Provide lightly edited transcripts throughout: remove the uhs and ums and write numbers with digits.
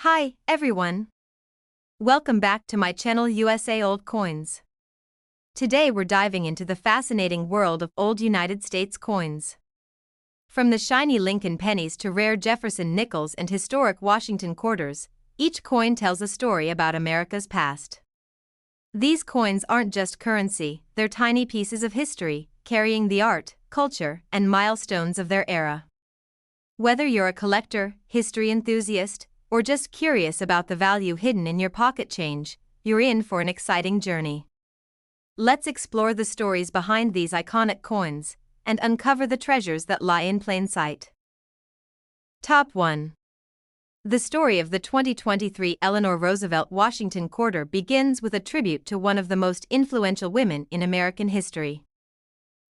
Hi, everyone. Welcome back to my channel USA Old Coins. Today we're diving into the fascinating world of old United States coins. From the shiny Lincoln pennies to rare Jefferson nickels and historic Washington quarters, each coin tells a story about America's past. These coins aren't just currency, they're tiny pieces of history, carrying the art, culture, and milestones of their era. Whether you're a collector, history enthusiast, or just curious about the value hidden in your pocket change, you're in for an exciting journey. Let's explore the stories behind these iconic coins and uncover the treasures that lie in plain sight. Top 1. The story of the 2023 Eleanor Roosevelt Washington Quarter begins with a tribute to one of the most influential women in American history.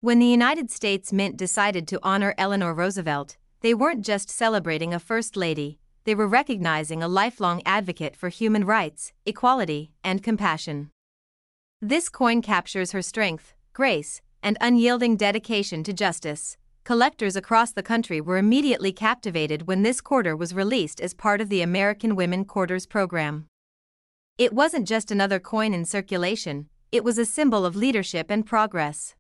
When the United States Mint decided to honor Eleanor Roosevelt, they weren't just celebrating a First Lady, they were recognizing a lifelong advocate for human rights, equality, and compassion. This coin captures her strength, grace, and unyielding dedication to justice. Collectors across the country were immediately captivated when this quarter was released as part of the American Women Quarters program. It wasn't just another coin in circulation, it was a symbol of leadership and progress.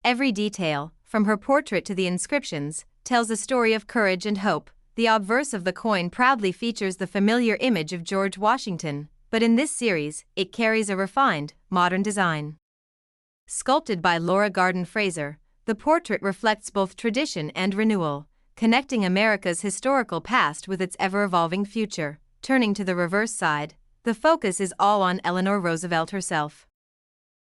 Every detail, from her portrait to the inscriptions, tells a story of courage and hope. The obverse of the coin proudly features the familiar image of George Washington, but in this series, it carries a refined, modern design. Sculpted by Laura Garden Fraser, the portrait reflects both tradition and renewal, connecting America's historical past with its ever-evolving future. Turning to the reverse side, the focus is all on Eleanor Roosevelt herself.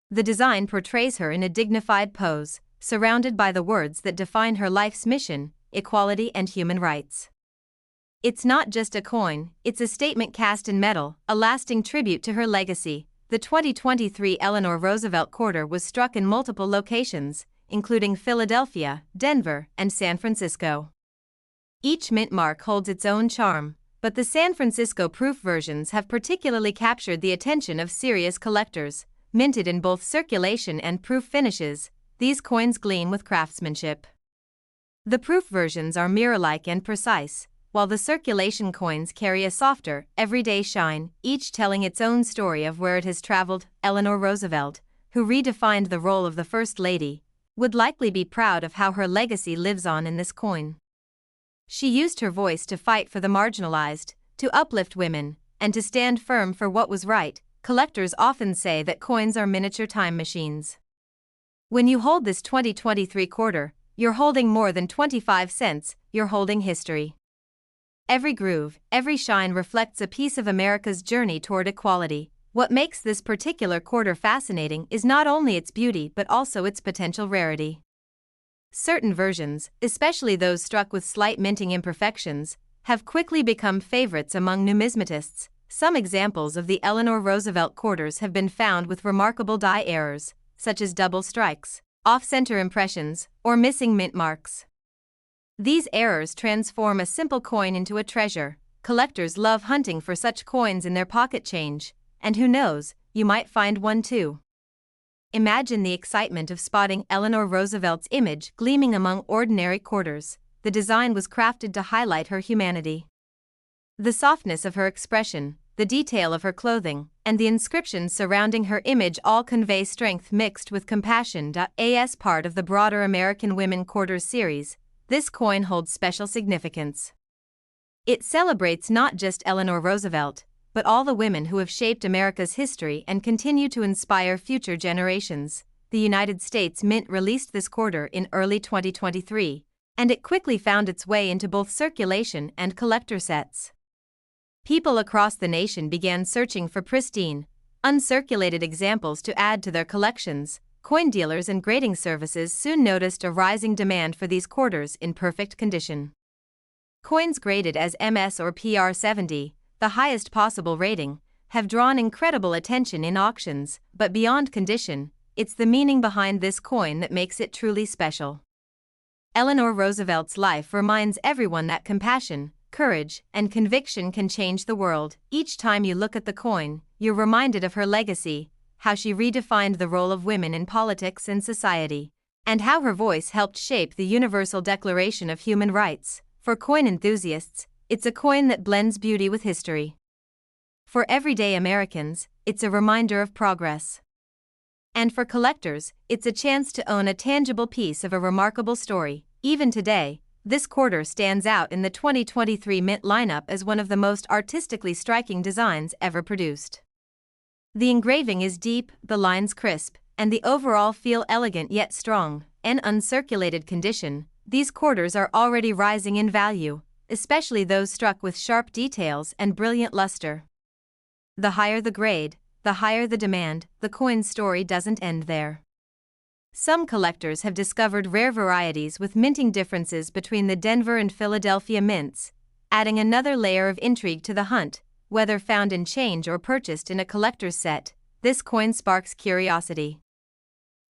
The design portrays her in a dignified pose, surrounded by the words that define her life's mission: equality and human rights. It's not just a coin, it's a statement cast in metal, a lasting tribute to her legacy. The 2023 Eleanor Roosevelt Quarter was struck in multiple locations, including Philadelphia, Denver, and San Francisco. Each mint mark holds its own charm, but the San Francisco proof versions have particularly captured the attention of serious collectors. Minted in both circulation and proof finishes, these coins gleam with craftsmanship. The proof versions are mirror-like and precise, while the circulation coins carry a softer, everyday shine, each telling its own story of where it has traveled. Eleanor Roosevelt, who redefined the role of the First Lady, would likely be proud of how her legacy lives on in this coin. She used her voice to fight for the marginalized, to uplift women, and to stand firm for what was right. Collectors often say that coins are miniature time machines. When you hold this 2023 quarter, you're holding more than 25 cents, you're holding history. Every groove, every shine reflects a piece of America's journey toward equality. What makes this particular quarter fascinating is not only its beauty but also its potential rarity. Certain versions, especially those struck with slight minting imperfections, have quickly become favorites among numismatists. Some examples of the Eleanor Roosevelt quarters have been found with remarkable die errors, such as double strikes, off-center impressions, or missing mint marks. These errors transform a simple coin into a treasure. Collectors love hunting for such coins in their pocket change, and who knows, you might find one too. Imagine the excitement of spotting Eleanor Roosevelt's image gleaming among ordinary quarters. The design was crafted to highlight her humanity. The softness of her expression, the detail of her clothing, and the inscriptions surrounding her image all convey strength mixed with compassion. As part of the broader American Women Quarters series, this coin holds special significance. It celebrates not just Eleanor Roosevelt, but all the women who have shaped America's history and continue to inspire future generations. The United States Mint released this quarter in early 2023, and it quickly found its way into both circulation and collector sets. People across the nation began searching for pristine, uncirculated examples to add to their collections. Coin dealers and grading services soon noticed a rising demand for these quarters in perfect condition. Coins graded as MS or PR 70, the highest possible rating, have drawn incredible attention in auctions, but beyond condition, it's the meaning behind this coin that makes it truly special. Eleanor Roosevelt's life reminds everyone that compassion, courage, and conviction can change the world. Each time you look at the coin, you're reminded of her legacy, how she redefined the role of women in politics and society, and how her voice helped shape the Universal Declaration of Human Rights. For coin enthusiasts, it's a coin that blends beauty with history. For everyday Americans, it's a reminder of progress. And for collectors, it's a chance to own a tangible piece of a remarkable story. Even today, this quarter stands out in the 2023 Mint lineup as one of the most artistically striking designs ever produced. The engraving is deep, the lines crisp, and the overall feel elegant yet strong. In uncirculated condition, these quarters are already rising in value, especially those struck with sharp details and brilliant luster. The higher the grade, the higher the demand. The coin's story doesn't end there. Some collectors have discovered rare varieties with minting differences between the Denver and Philadelphia mints, adding another layer of intrigue to the hunt. Whether found in change or purchased in a collector's set, this coin sparks curiosity.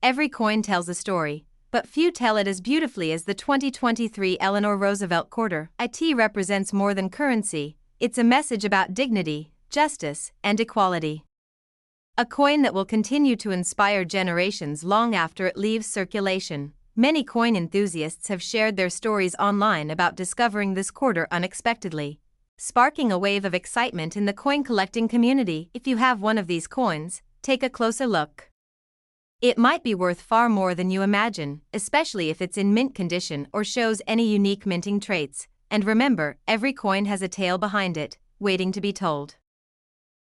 Every coin tells a story, but few tell it as beautifully as the 2023 Eleanor Roosevelt Quarter. It represents more than currency, it's a message about dignity, justice, and equality. A coin that will continue to inspire generations long after it leaves circulation. Many coin enthusiasts have shared their stories online about discovering this quarter unexpectedly, sparking a wave of excitement in the coin collecting community. If you have one of these coins, take a closer look. It might be worth far more than you imagine, especially if it's in mint condition or shows any unique minting traits. And remember, every coin has a tale behind it, waiting to be told.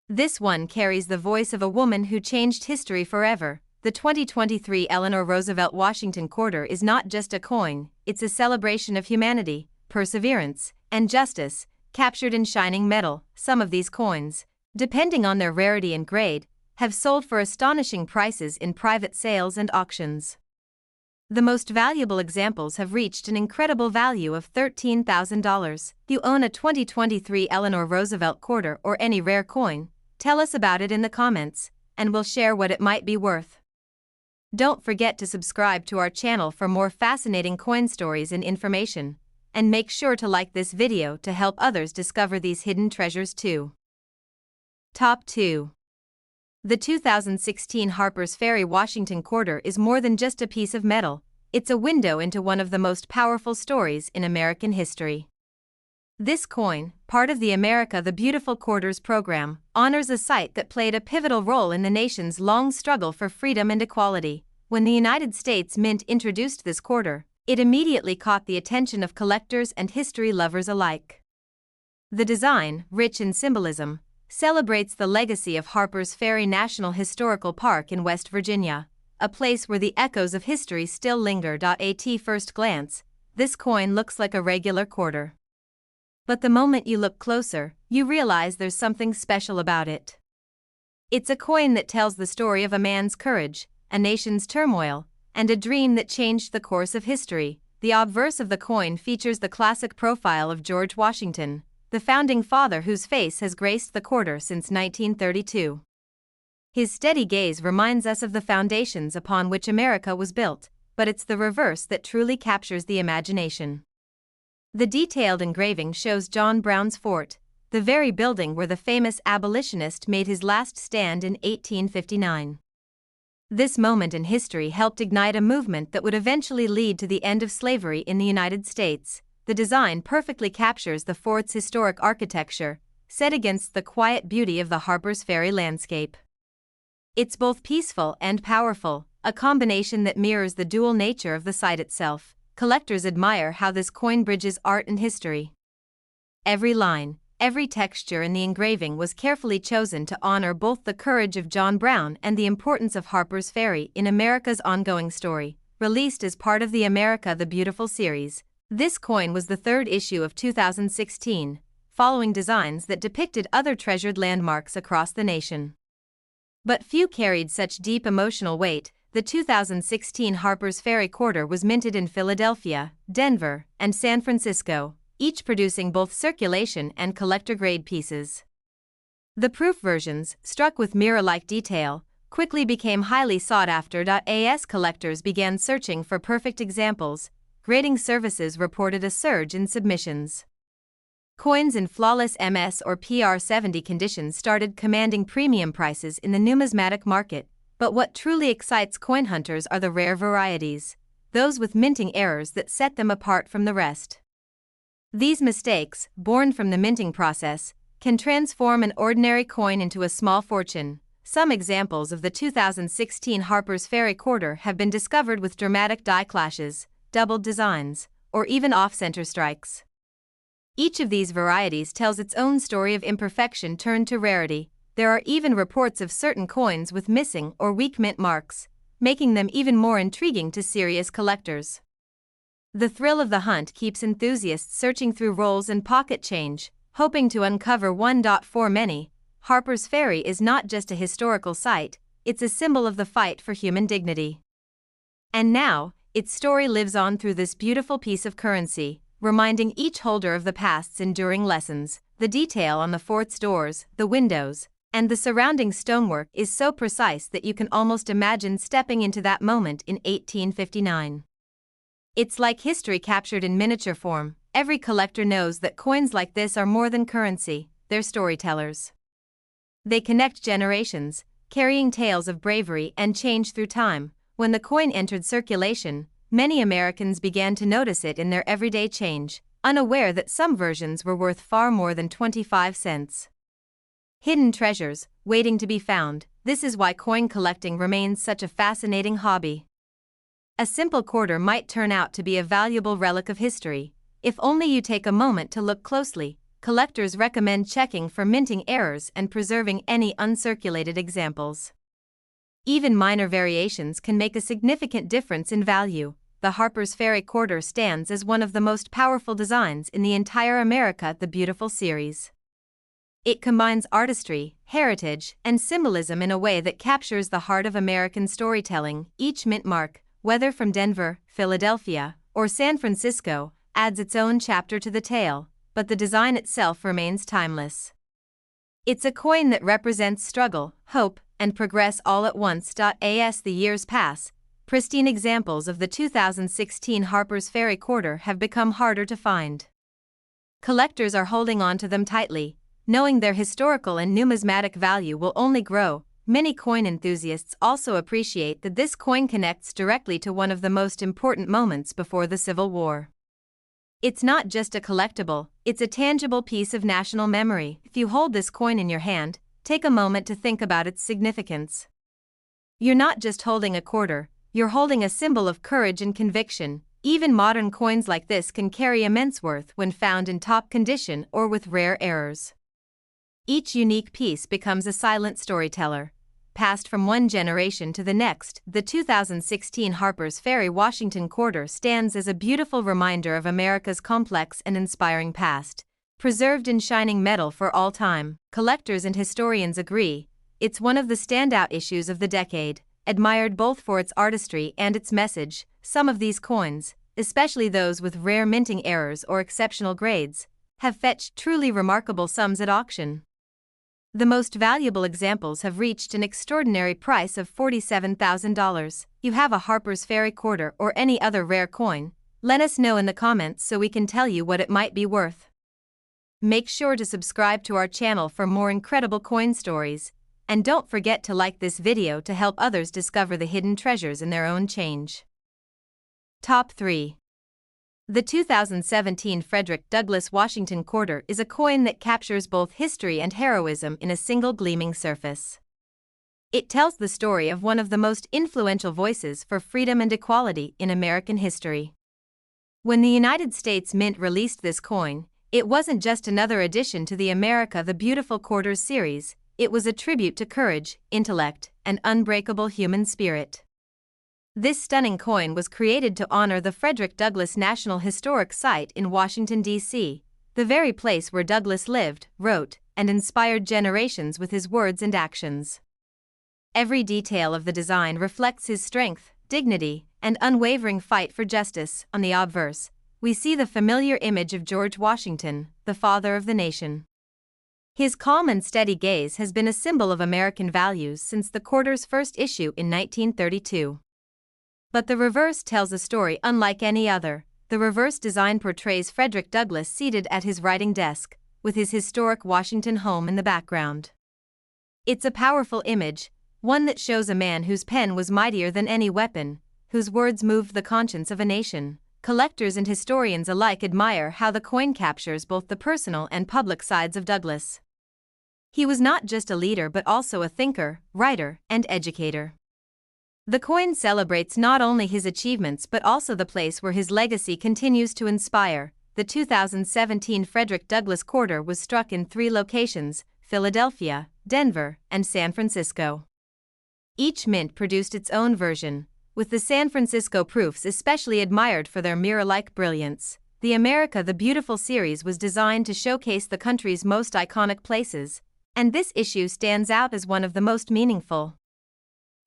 This one carries the voice of a woman who changed history forever. The 2023 Eleanor Roosevelt Washington Quarter is not just a coin, it's a celebration of humanity, perseverance, and justice, captured in shining metal. Some of these coins, depending on their rarity and grade, have sold for astonishing prices in private sales and auctions. The most valuable examples have reached an incredible value of $13,000. If you own a 2023 Eleanor Roosevelt Quarter or any rare coin, tell us about it in the comments, and we'll share what it might be worth. Don't forget to subscribe to our channel for more fascinating coin stories and information, and make sure to like this video to help others discover these hidden treasures too. Top 2. The 2016 Harper's Ferry Washington Quarter is more than just a piece of metal, it's a window into one of the most powerful stories in American history. This coin, part of the America the Beautiful Quarters program, honors a site that played a pivotal role in the nation's long struggle for freedom and equality. When the United States Mint introduced this quarter, it immediately caught the attention of collectors and history lovers alike. The design, rich in symbolism, celebrates the legacy of Harper's Ferry National Historical Park in West Virginia, a place where the echoes of history still linger. At first glance, this coin looks like a regular quarter. But the moment you look closer, you realize there's something special about it. It's a coin that tells the story of a man's courage, a nation's turmoil, and a dream that changed the course of history. The obverse of the coin features the classic profile of George Washington, the founding father whose face has graced the quarter since 1932. His steady gaze reminds us of the foundations upon which America was built, but it's the reverse that truly captures the imagination. The detailed engraving shows John Brown's fort, the very building where the famous abolitionist made his last stand in 1859. This moment in history helped ignite a movement that would eventually lead to the end of slavery in the United States. The design perfectly captures the fort's historic architecture, set against the quiet beauty of the Harper's Ferry landscape. It's both peaceful and powerful, a combination that mirrors the dual nature of the site itself. Collectors admire how this coin bridges art and history. Every line, every texture in the engraving was carefully chosen to honor both the courage of John Brown and the importance of Harper's Ferry in America's ongoing story. Released as part of the America the Beautiful series, this coin was the third issue of 2016, following designs that depicted other treasured landmarks across the nation. But few carried such deep emotional weight. The 2016 Harper's Ferry Quarter was minted in Philadelphia, Denver, and San Francisco, each producing both circulation and collector-grade pieces. The proof versions, struck with mirror-like detail, quickly became highly sought after. As collectors began searching for perfect examples, grading services reported a surge in submissions. Coins in flawless MS or PR70 condition started commanding premium prices in the numismatic market. But what truly excites coin hunters are the rare varieties, those with minting errors that set them apart from the rest. These mistakes, born from the minting process, can transform an ordinary coin into a small fortune. Some examples of the 2016 Harper's Ferry Quarter have been discovered with dramatic die clashes, doubled designs, or even off-center strikes. Each of these varieties tells its own story of imperfection turned to rarity. There are even reports of certain coins with missing or weak mint marks, making them even more intriguing to serious collectors. The thrill of the hunt keeps enthusiasts searching through rolls and pocket change, hoping to uncover one. For many, Harper's Ferry is not just a historical site, it's a symbol of the fight for human dignity. And now, its story lives on through this beautiful piece of currency, reminding each holder of the past's enduring lessons. The detail on the fort's doors, the windows, and the surrounding stonework is so precise that you can almost imagine stepping into that moment in 1859. It's like history captured in miniature form. Every collector knows that coins like this are more than currency, they're storytellers. They connect generations, carrying tales of bravery and change through time. When the coin entered circulation, many Americans began to notice it in their everyday change, unaware that some versions were worth far more than 25 cents. Hidden treasures, waiting to be found. This is why coin collecting remains such a fascinating hobby. A simple quarter might turn out to be a valuable relic of history, if only you take a moment to look closely. Collectors recommend checking for minting errors and preserving any uncirculated examples. Even minor variations can make a significant difference in value. The Harper's Ferry Quarter stands as one of the most powerful designs in the entire America the Beautiful series. It combines artistry, heritage, and symbolism in a way that captures the heart of American storytelling. Each mint mark, whether from Denver, Philadelphia, or San Francisco, adds its own chapter to the tale, but the design itself remains timeless. It's a coin that represents struggle, hope, and progress all at once. As the years pass, pristine examples of the 2016 Harper's Ferry Quarter have become harder to find. Collectors are holding on to them tightly, knowing their historical and numismatic value will only grow. Many coin enthusiasts also appreciate that this coin connects directly to one of the most important moments before the Civil War. It's not just a collectible, it's a tangible piece of national memory. If you hold this coin in your hand, take a moment to think about its significance. You're not just holding a quarter, you're holding a symbol of courage and conviction. Even modern coins like this can carry immense worth when found in top condition or with rare errors. Each unique piece becomes a silent storyteller, passed from one generation to the next. The 2016 Harper's Ferry Washington Quarter stands as a beautiful reminder of America's complex and inspiring past, preserved in shining metal for all time. Collectors and historians agree, it's one of the standout issues of the decade, admired both for its artistry and its message. Some of these coins, especially those with rare minting errors or exceptional grades, have fetched truly remarkable sums at auction. The most valuable examples have reached an extraordinary price of $47,000. You have a Harper's Ferry Quarter or any other rare coin? Let us know in the comments so we can tell you what it might be worth. Make sure to subscribe to our channel for more incredible coin stories, and don't forget to like this video to help others discover the hidden treasures in their own change. Top 3. The 2017 Frederick Douglass Washington Quarter is a coin that captures both history and heroism in a single gleaming surface. It tells the story of one of the most influential voices for freedom and equality in American history. When the United States Mint released this coin, it wasn't just another addition to the America the Beautiful Quarters series, it was a tribute to courage, intellect, and unbreakable human spirit. This stunning coin was created to honor the Frederick Douglass National Historic Site in Washington, D.C., the very place where Douglass lived, wrote, and inspired generations with his words and actions. Every detail of the design reflects his strength, dignity, and unwavering fight for justice. On the obverse, we see the familiar image of George Washington, the father of the nation. His calm and steady gaze has been a symbol of American values since the quarter's first issue in 1932. But the reverse tells a story unlike any other. The reverse design portrays Frederick Douglass seated at his writing desk, with his historic Washington home in the background. It's a powerful image, one that shows a man whose pen was mightier than any weapon, whose words moved the conscience of a nation. collectors and historians alike admire how the coin captures both the personal and public sides of Douglas. He was not just a leader but also a thinker, writer, and educator. The coin celebrates not only his achievements but also the place where his legacy continues to inspire. The 2017 Frederick Douglass Quarter was struck in 3 locations: Philadelphia, Denver, and San Francisco. Each mint produced its own version, with the San Francisco proofs especially admired for their mirror-like brilliance. The America the Beautiful series was designed to showcase the country's most iconic places, and this issue stands out as one of the most meaningful.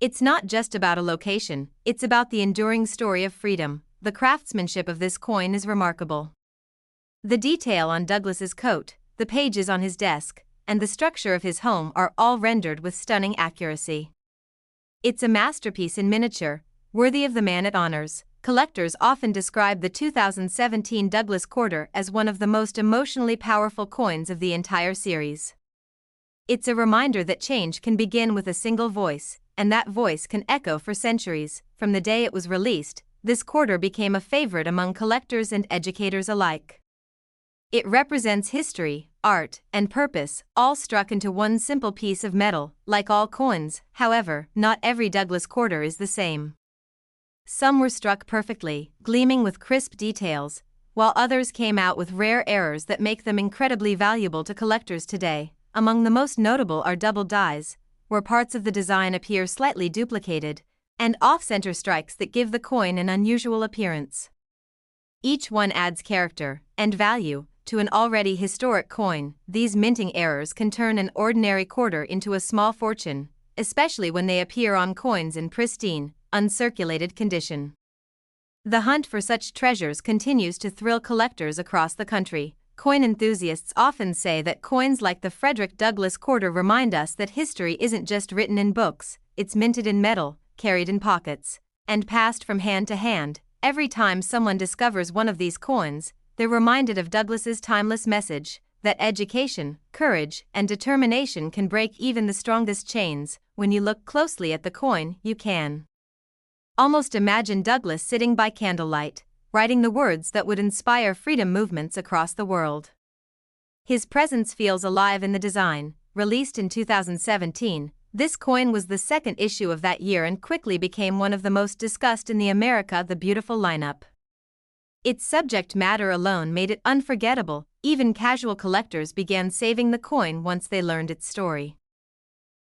It's not just about a location, it's about the enduring story of freedom. The craftsmanship of this coin is remarkable. The detail on Douglas's coat, the pages on his desk, and the structure of his home are all rendered with stunning accuracy. It's a masterpiece in miniature, worthy of the man it honors. Collectors often describe the 2017 Douglass Quarter as one of the most emotionally powerful coins of the entire series. It's a reminder that change can begin with a single voice, and that voice can echo for centuries. From the day it was released, this quarter became a favorite among collectors and educators alike. It represents history, art, and purpose, all struck into one simple piece of metal. Like all coins, however, not every Douglass quarter is the same. Some were struck perfectly, gleaming with crisp details, while others came out with rare errors that make them incredibly valuable to collectors today. Among the most notable are double dies, where parts of the design appear slightly duplicated, and off-center strikes that give the coin an unusual appearance. Each one adds character and value to an already historic coin. These minting errors can turn an ordinary quarter into a small fortune, especially when they appear on coins in pristine, uncirculated condition. The hunt for such treasures continues to thrill collectors across the country. Coin enthusiasts often say that coins like the Frederick Douglass Quarter remind us that history isn't just written in books, it's minted in metal, carried in pockets, and passed from hand to hand. Every time someone discovers one of these coins, they're reminded of Douglas's timeless message that education, courage, and determination can break even the strongest chains. When you look closely at the coin, you can almost imagine Douglass sitting by candlelight, writing the words that would inspire freedom movements across the world. His presence feels alive in the design. Released in 2017, this coin was the second issue of that year and quickly became one of the most discussed in the America the Beautiful lineup. Its subject matter alone made it unforgettable. Even casual collectors began saving the coin once they learned its story.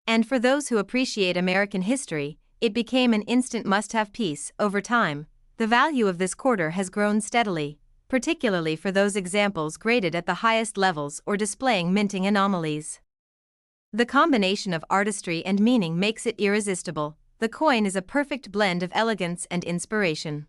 And for those who appreciate American history, it became an instant must-have piece. Over time, the value of this quarter has grown steadily, particularly for those examples graded at the highest levels or displaying minting anomalies. The combination of artistry and meaning makes it irresistible. The coin is a perfect blend of elegance and inspiration.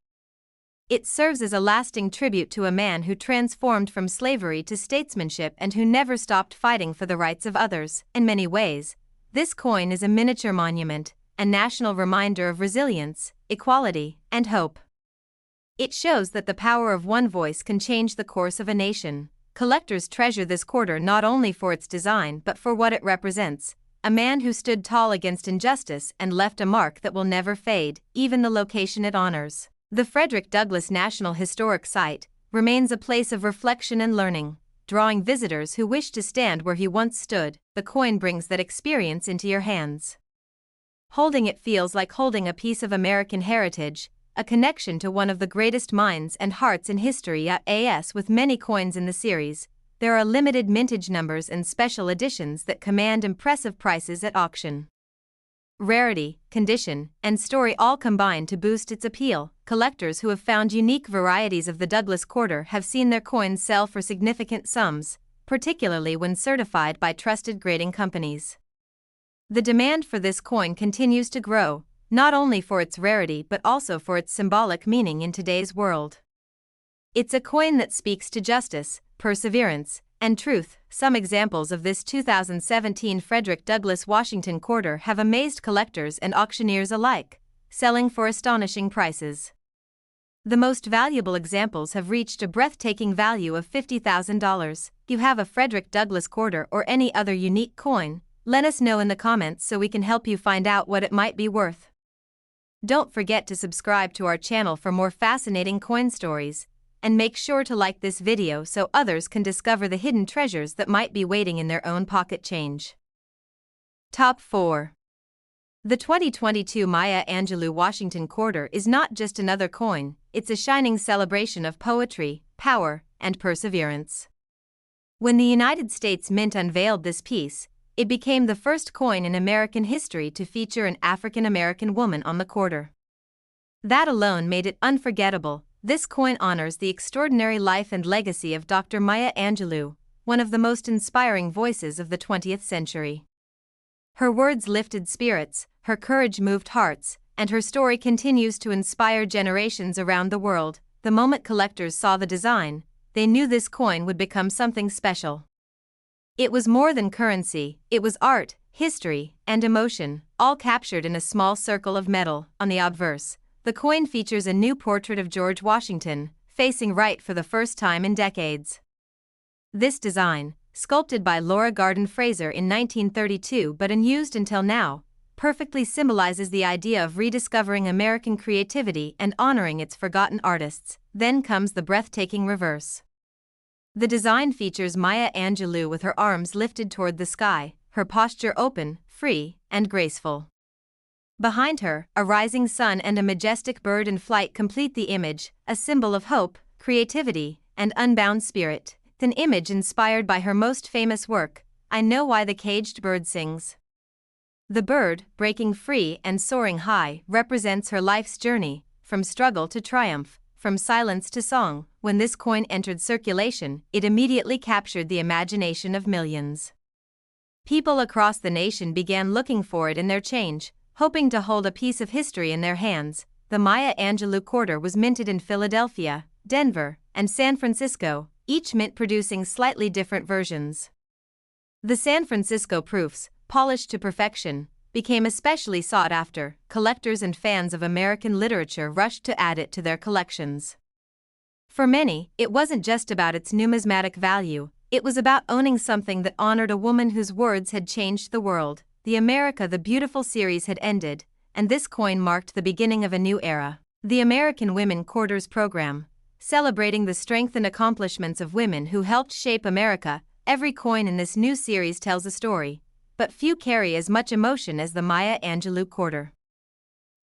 It serves as a lasting tribute to a man who transformed from slavery to statesmanship and who never stopped fighting for the rights of others. In many ways, this coin is a miniature monument, a national reminder of resilience, equality, and hope. It shows that the power of one voice can change the course of a nation. Collectors treasure this quarter not only for its design but for what it represents: a man who stood tall against injustice and left a mark that will never fade. Even the location it honors, the Frederick Douglass National Historic Site, remains a place of reflection and learning, drawing visitors who wish to stand where he once stood. The coin brings that experience into your hands. Holding it feels like holding a piece of American heritage, a connection to one of the greatest minds and hearts in history. As with many coins in the series, there are limited mintage numbers and special editions that command impressive prices at auction. Rarity, condition, and story all combine to boost its appeal. Collectors who have found unique varieties of the Douglass Quarter have seen their coins sell for significant sums, particularly when certified by trusted grading companies. The demand for this coin continues to grow, not only for its rarity but also for its symbolic meaning in today's world. It's a coin that speaks to justice, perseverance, and truth. Some examples of this 2017 Frederick Douglass Washington Quarter have amazed collectors and auctioneers alike, selling for astonishing prices. The most valuable examples have reached a breathtaking value of $50,000. If you have a Frederick Douglass Quarter or any other unique coin, let us know in the comments so we can help you find out what it might be worth. Don't forget to subscribe to our channel for more fascinating coin stories, and make sure to like this video so others can discover the hidden treasures that might be waiting in their own pocket change. Top 4. The 2022 Maya Angelou Washington Quarter is not just another coin, it's a shining celebration of poetry, power, and perseverance. When the United States Mint unveiled this piece, it became the first coin in American history to feature an African American woman on the quarter. That alone made it unforgettable. This coin honors the extraordinary life and legacy of Dr. Maya Angelou, one of the most inspiring voices of the 20th century. Her words lifted spirits, her courage moved hearts, and her story continues to inspire generations around the world. The moment collectors saw the design, they knew this coin would become something special. It was more than currency, it was art, history, and emotion, all captured in a small circle of metal. On the obverse, the coin features a new portrait of George Washington, facing right for the first time in decades. This design, sculpted by Laura Garden Fraser in 1932 but unused until now, perfectly symbolizes the idea of rediscovering American creativity and honoring its forgotten artists. Then comes the breathtaking reverse. The design features Maya Angelou with her arms lifted toward the sky, her posture open, free, and graceful. Behind her, a rising sun and a majestic bird in flight complete the image, a symbol of hope, creativity, and unbound spirit. An image inspired by her most famous work, I Know Why the Caged Bird Sings. The bird, breaking free and soaring high, represents her life's journey, from struggle to triumph, from silence to song. When this coin entered circulation, it immediately captured the imagination of millions. People across the nation began looking for it in their change, hoping to hold a piece of history in their hands. The Maya Angelou Quarter was minted in Philadelphia, Denver, and San Francisco, each mint producing slightly different versions. The San Francisco proofs, polished to perfection, became especially sought after. Collectors and fans of American literature rushed to add it to their collections. For many, it wasn't just about its numismatic value, it was about owning something that honored a woman whose words had changed the world. The America the Beautiful series had ended, and this coin marked the beginning of a new era. The American Women Quarters program, celebrating the strength and accomplishments of women who helped shape America. Every coin in this new series tells a story, but few carry as much emotion as the Maya Angelou Quarter.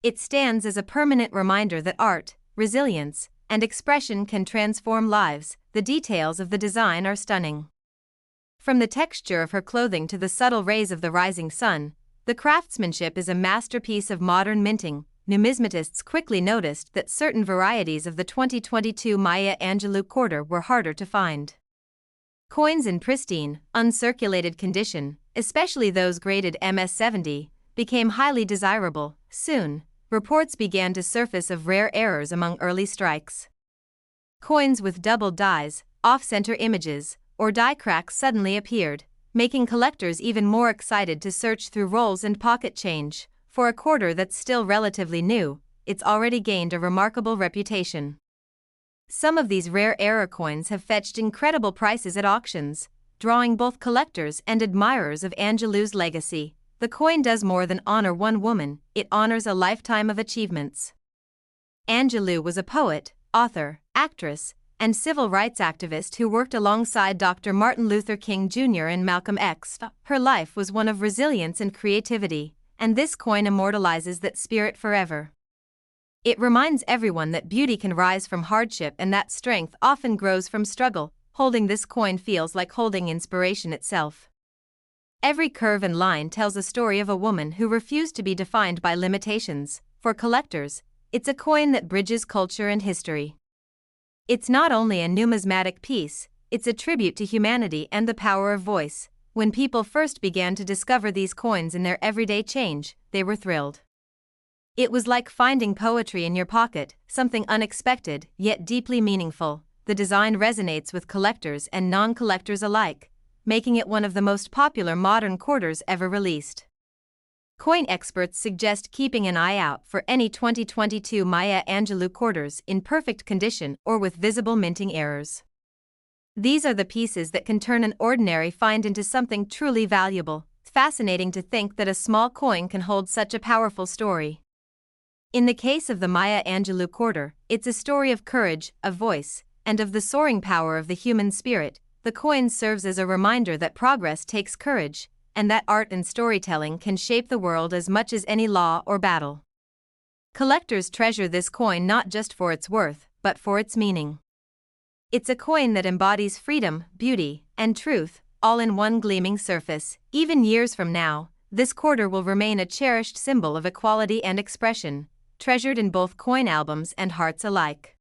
It stands as a permanent reminder that art, resilience, and expression can transform lives. The details of the design are stunning. From the texture of her clothing to the subtle rays of the rising sun, the craftsmanship is a masterpiece of modern minting. Numismatists quickly noticed that certain varieties of the 2022 Maya Angelou Quarter were harder to find. Coins in pristine, uncirculated condition, especially those graded MS-70, became highly desirable. Soon, reports began to surface of rare errors among early strikes. Coins with double dies, off-center images, or die cracks suddenly appeared, making collectors even more excited to search through rolls and pocket change. For a quarter that's still relatively new, it's already gained a remarkable reputation. Some of these rare error coins have fetched incredible prices at auctions, drawing both collectors and admirers of Angelou's legacy. The coin does more than honor one woman, it honors a lifetime of achievements. Angelou was a poet, author, actress, and civil rights activist who worked alongside Dr. Martin Luther King Jr. and Malcolm X. Her life was one of resilience and creativity, and this coin immortalizes that spirit forever. It reminds everyone that beauty can rise from hardship and that strength often grows from struggle. Holding this coin feels like holding inspiration itself. Every curve and line tells a story of a woman who refused to be defined by limitations. For collectors, it's a coin that bridges culture and history. It's not only a numismatic piece, it's a tribute to humanity and the power of voice. When people first began to discover these coins in their everyday change, they were thrilled. It was like finding poetry in your pocket, something unexpected, yet deeply meaningful. The design resonates with collectors and non-collectors alike, making it one of the most popular modern quarters ever released. Coin experts suggest keeping an eye out for any 2022 Maya Angelou quarters in perfect condition or with visible minting errors. These are the pieces that can turn an ordinary find into something truly valuable. Fascinating to think that a small coin can hold such a powerful story. In the case of the Maya Angelou quarter, it's a story of courage, of voice, and of the soaring power of the human spirit. The coin serves as a reminder that progress takes courage, and that art and storytelling can shape the world as much as any law or battle. Collectors treasure this coin not just for its worth, but for its meaning. It's a coin that embodies freedom, beauty, and truth, all in one gleaming surface. Even years from now, this quarter will remain a cherished symbol of equality and expression, treasured in both coin albums and hearts alike.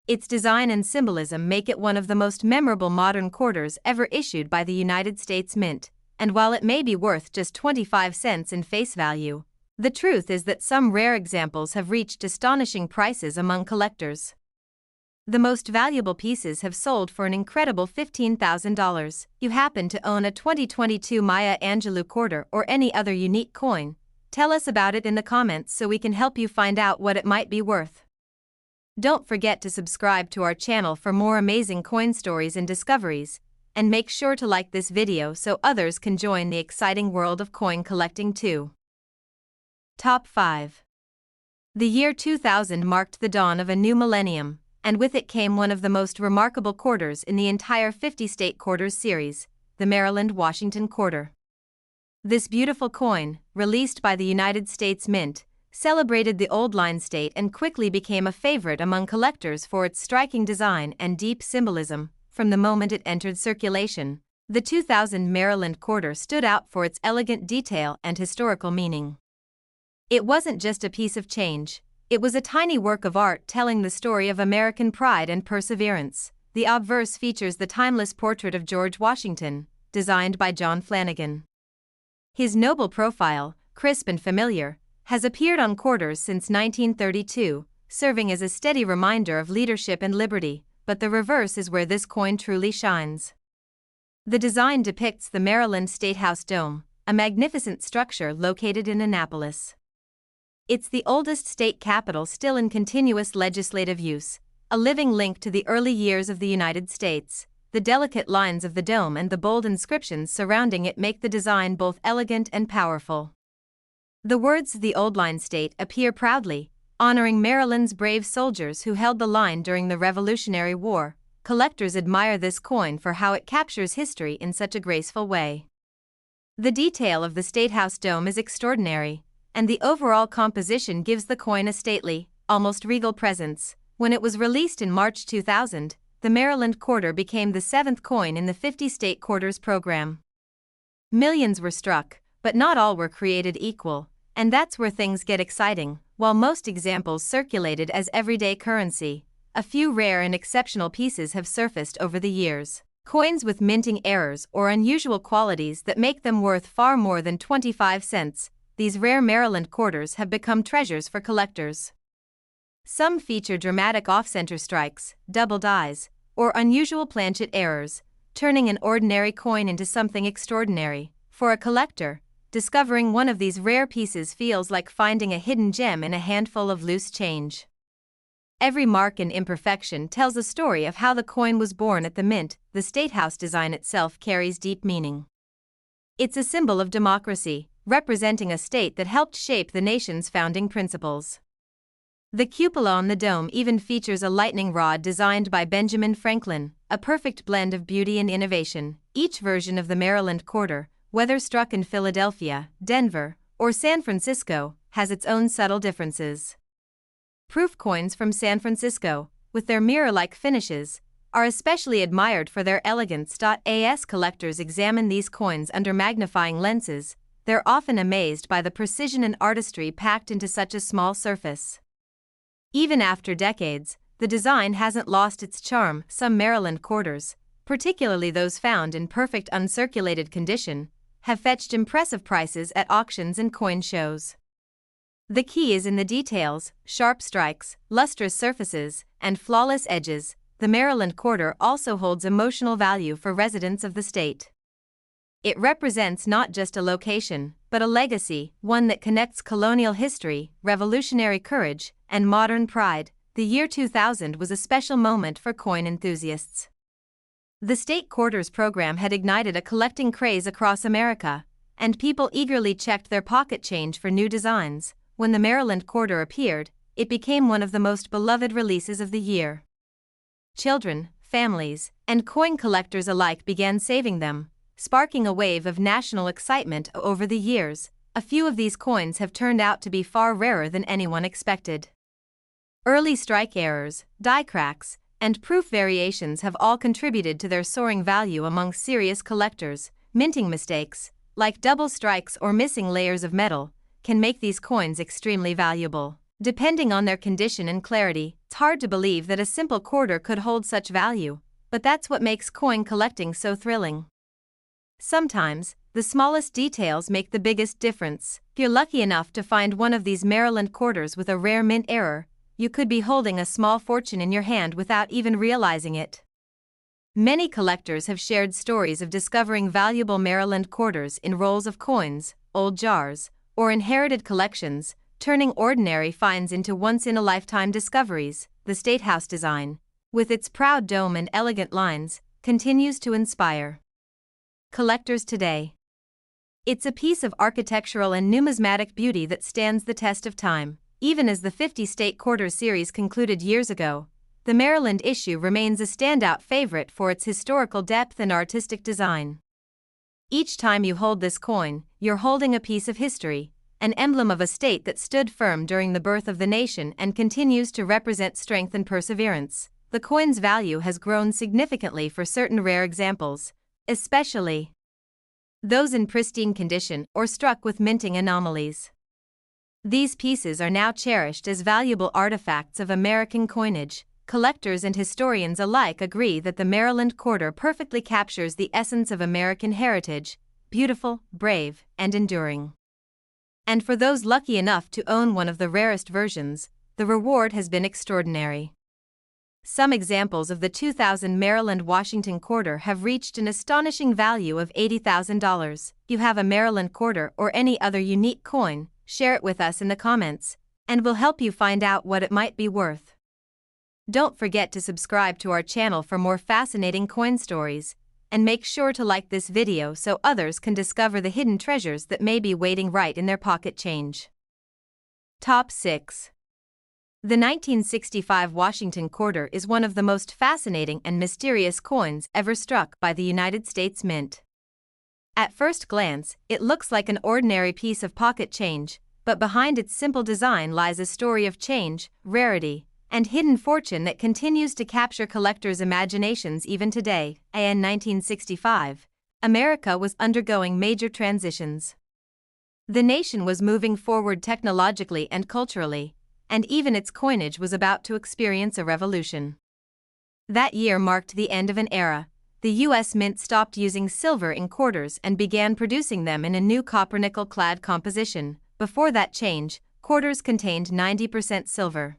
Its design and symbolism make it one of the most memorable modern quarters ever issued by the United States Mint, and while it may be worth just 25 cents in face value, the truth is that some rare examples have reached astonishing prices among collectors. The most valuable pieces have sold for an incredible $15,000. You happen to own a 2022 Maya Angelou quarter or any other unique coin? Tell us about it in the comments so we can help you find out what it might be worth. Don't forget to subscribe to our channel for more amazing coin stories and discoveries, and make sure to like this video so others can join the exciting world of coin collecting too. Top 5. The year 2000 marked the dawn of a new millennium, and with it came one of the most remarkable quarters in the entire 50-state quarters series, the Maryland-Washington quarter. This beautiful coin, released by the United States Mint, celebrated the old line state and quickly became a favorite among collectors for its striking design and deep symbolism. From the moment it entered circulation, the 2000 Maryland quarter stood out for its elegant detail and historical meaning. It wasn't just a piece of change, it was a tiny work of art telling the story of American pride and perseverance. The obverse features the timeless portrait of George Washington, designed by John Flanagan. His noble profile, crisp and familiar, has appeared on quarters since 1932, serving as a steady reminder of leadership and liberty, but the reverse is where this coin truly shines. The design depicts the Maryland State House Dome, a magnificent structure located in Annapolis. It's the oldest state capitol still in continuous legislative use, a living link to the early years of the United States. The delicate lines of the dome and the bold inscriptions surrounding it make the design both elegant and powerful. The words "The Old Line State" appear proudly, honoring Maryland's brave soldiers who held the line during the Revolutionary War. Collectors admire this coin for how it captures history in such a graceful way. The detail of the State House dome is extraordinary, and the overall composition gives the coin a stately, almost regal presence. When it was released in March 2000, the Maryland quarter became the 7th coin in the 50-state quarters program. Millions were struck, but not all were created equal, and that's where things get exciting. While most examples circulated as everyday currency, a few rare and exceptional pieces have surfaced over the years. Coins with minting errors or unusual qualities that make them worth far more than 25 cents. These rare Maryland quarters have become treasures for collectors. Some feature dramatic off-center strikes, double dies, or unusual planchet errors, turning an ordinary coin into something extraordinary. For a collector, discovering one of these rare pieces feels like finding a hidden gem in a handful of loose change. Every mark and imperfection tells a story of how the coin was born at the mint. The State House design itself carries deep meaning. It's a symbol of democracy, representing a state that helped shape the nation's founding principles. The cupola on the dome even features a lightning rod designed by Benjamin Franklin, a perfect blend of beauty and innovation. Each version of the Maryland quarter, whether struck in Philadelphia, Denver, or San Francisco, has its own subtle differences. Proof coins from San Francisco, with their mirror-like finishes, are especially admired for their elegance. As collectors examine these coins under magnifying lenses, they're often amazed by the precision and artistry packed into such a small surface. Even after decades, the design hasn't lost its charm. Some Maryland quarters, particularly those found in perfect uncirculated condition, have fetched impressive prices at auctions and coin shows. The key is in the details: sharp strikes, lustrous surfaces, and flawless edges. The Maryland quarter also holds emotional value for residents of the state. It represents not just a location, but a legacy, one that connects colonial history, revolutionary courage, and modern pride. The year 2000 was a special moment for coin enthusiasts. The state quarters program had ignited a collecting craze across America, and people eagerly checked their pocket change for new designs. when the Maryland Quarter appeared, it became one of the most beloved releases of the year. Children, families, and coin collectors alike began saving them, sparking a wave of national excitement over the years. A few of these coins have turned out to be far rarer than anyone expected. Early strike errors, die cracks, and proof variations have all contributed to their soaring value among serious collectors. Minting mistakes, like double strikes or missing layers of metal, can make these coins extremely valuable. Depending on their condition and clarity, it's hard to believe that a simple quarter could hold such value, but that's what makes coin collecting so thrilling. Sometimes, the smallest details make the biggest difference. If you're lucky enough to find one of these Maryland quarters with a rare mint error, you could be holding a small fortune in your hand without even realizing it. Many collectors have shared stories of discovering valuable Maryland quarters in rolls of coins, old jars, or inherited collections, turning ordinary finds into once-in-a-lifetime discoveries. The State House design, with its proud dome and elegant lines, continues to inspire collectors today. It's a piece of architectural and numismatic beauty that stands the test of time. Even as the 50 State Quarters series concluded years ago, the Maryland issue remains a standout favorite for its historical depth and artistic design. Each time you hold this coin, you're holding a piece of history, an emblem of a state that stood firm during the birth of the nation and continues to represent strength and perseverance. The coin's value has grown significantly for certain rare examples, especially those in pristine condition or struck with minting anomalies. These pieces are now cherished as valuable artifacts of American coinage. Collectors and historians alike agree that the Maryland Quarter perfectly captures the essence of American heritage: beautiful, brave, and enduring. And for those lucky enough to own one of the rarest versions, the reward has been extraordinary. Some examples of the 2000 Maryland Washington Quarter have reached an astonishing value of $80,000. If you have a Maryland Quarter or any other unique coin, share it with us in the comments, and we'll help you find out what it might be worth. Don't forget to subscribe to our channel for more fascinating coin stories, and make sure to like this video so others can discover the hidden treasures that may be waiting right in their pocket change. Top 6. The 1965 Washington Quarter is one of the most fascinating and mysterious coins ever struck by the United States Mint. At first glance, it looks like an ordinary piece of pocket change, but behind its simple design lies a story of change, rarity, and hidden fortune that continues to capture collectors' imaginations even today. In 1965, America was undergoing major transitions. The nation was moving forward technologically and culturally, and even its coinage was about to experience a revolution. That year marked the end of an era. The U.S. Mint stopped using silver in quarters and began producing them in a new copper-nickel-clad composition. Before that change, quarters contained 90% silver.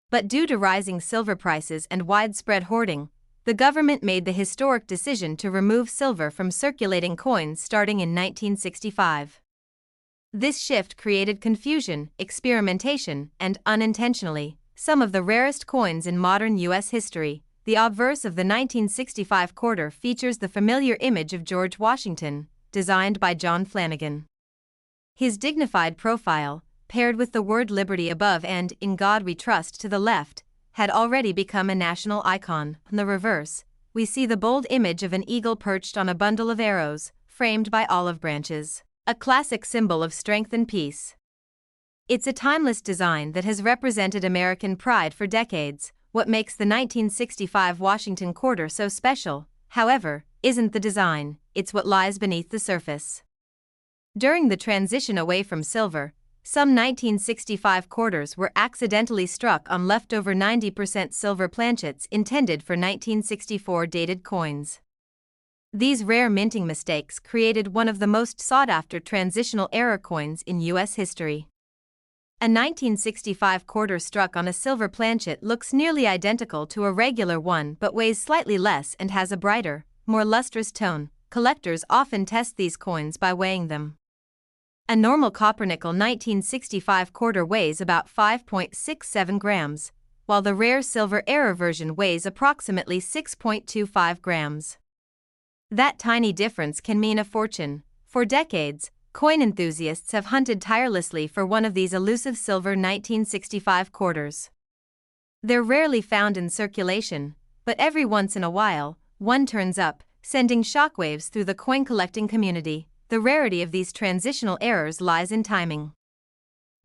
But due to rising silver prices and widespread hoarding, the government made the historic decision to remove silver from circulating coins starting in 1965. This shift created confusion, experimentation, and, unintentionally, some of the rarest coins in modern U.S. history. The obverse of the 1965 quarter features the familiar image of George Washington, designed by John Flanagan. His dignified profile, paired with the word liberty above and "In God We Trust" to the left, had already become a national icon. On the reverse, we see the bold image of an eagle perched on a bundle of arrows, framed by olive branches, a classic symbol of strength and peace. It's a timeless design that has represented American pride for decades. What makes the 1965 Washington Quarter so special, however, isn't the design, it's what lies beneath the surface. During the transition away from silver, some 1965 quarters were accidentally struck on leftover 90% silver planchets intended for 1964 dated coins. These rare minting mistakes created one of the most sought-after transitional error coins in U.S. history. A 1965 quarter struck on a silver planchet looks nearly identical to a regular one but weighs slightly less and has a brighter, more lustrous tone. Collectors often test these coins by weighing them. A normal copper-nickel 1965 quarter weighs about 5.67 grams, while the rare silver error version weighs approximately 6.25 grams. That tiny difference can mean a fortune. For decades, coin enthusiasts have hunted tirelessly for one of these elusive silver 1965 quarters. They're rarely found in circulation, but every once in a while, one turns up, sending shockwaves through the coin-collecting community. The rarity of these transitional errors lies in timing.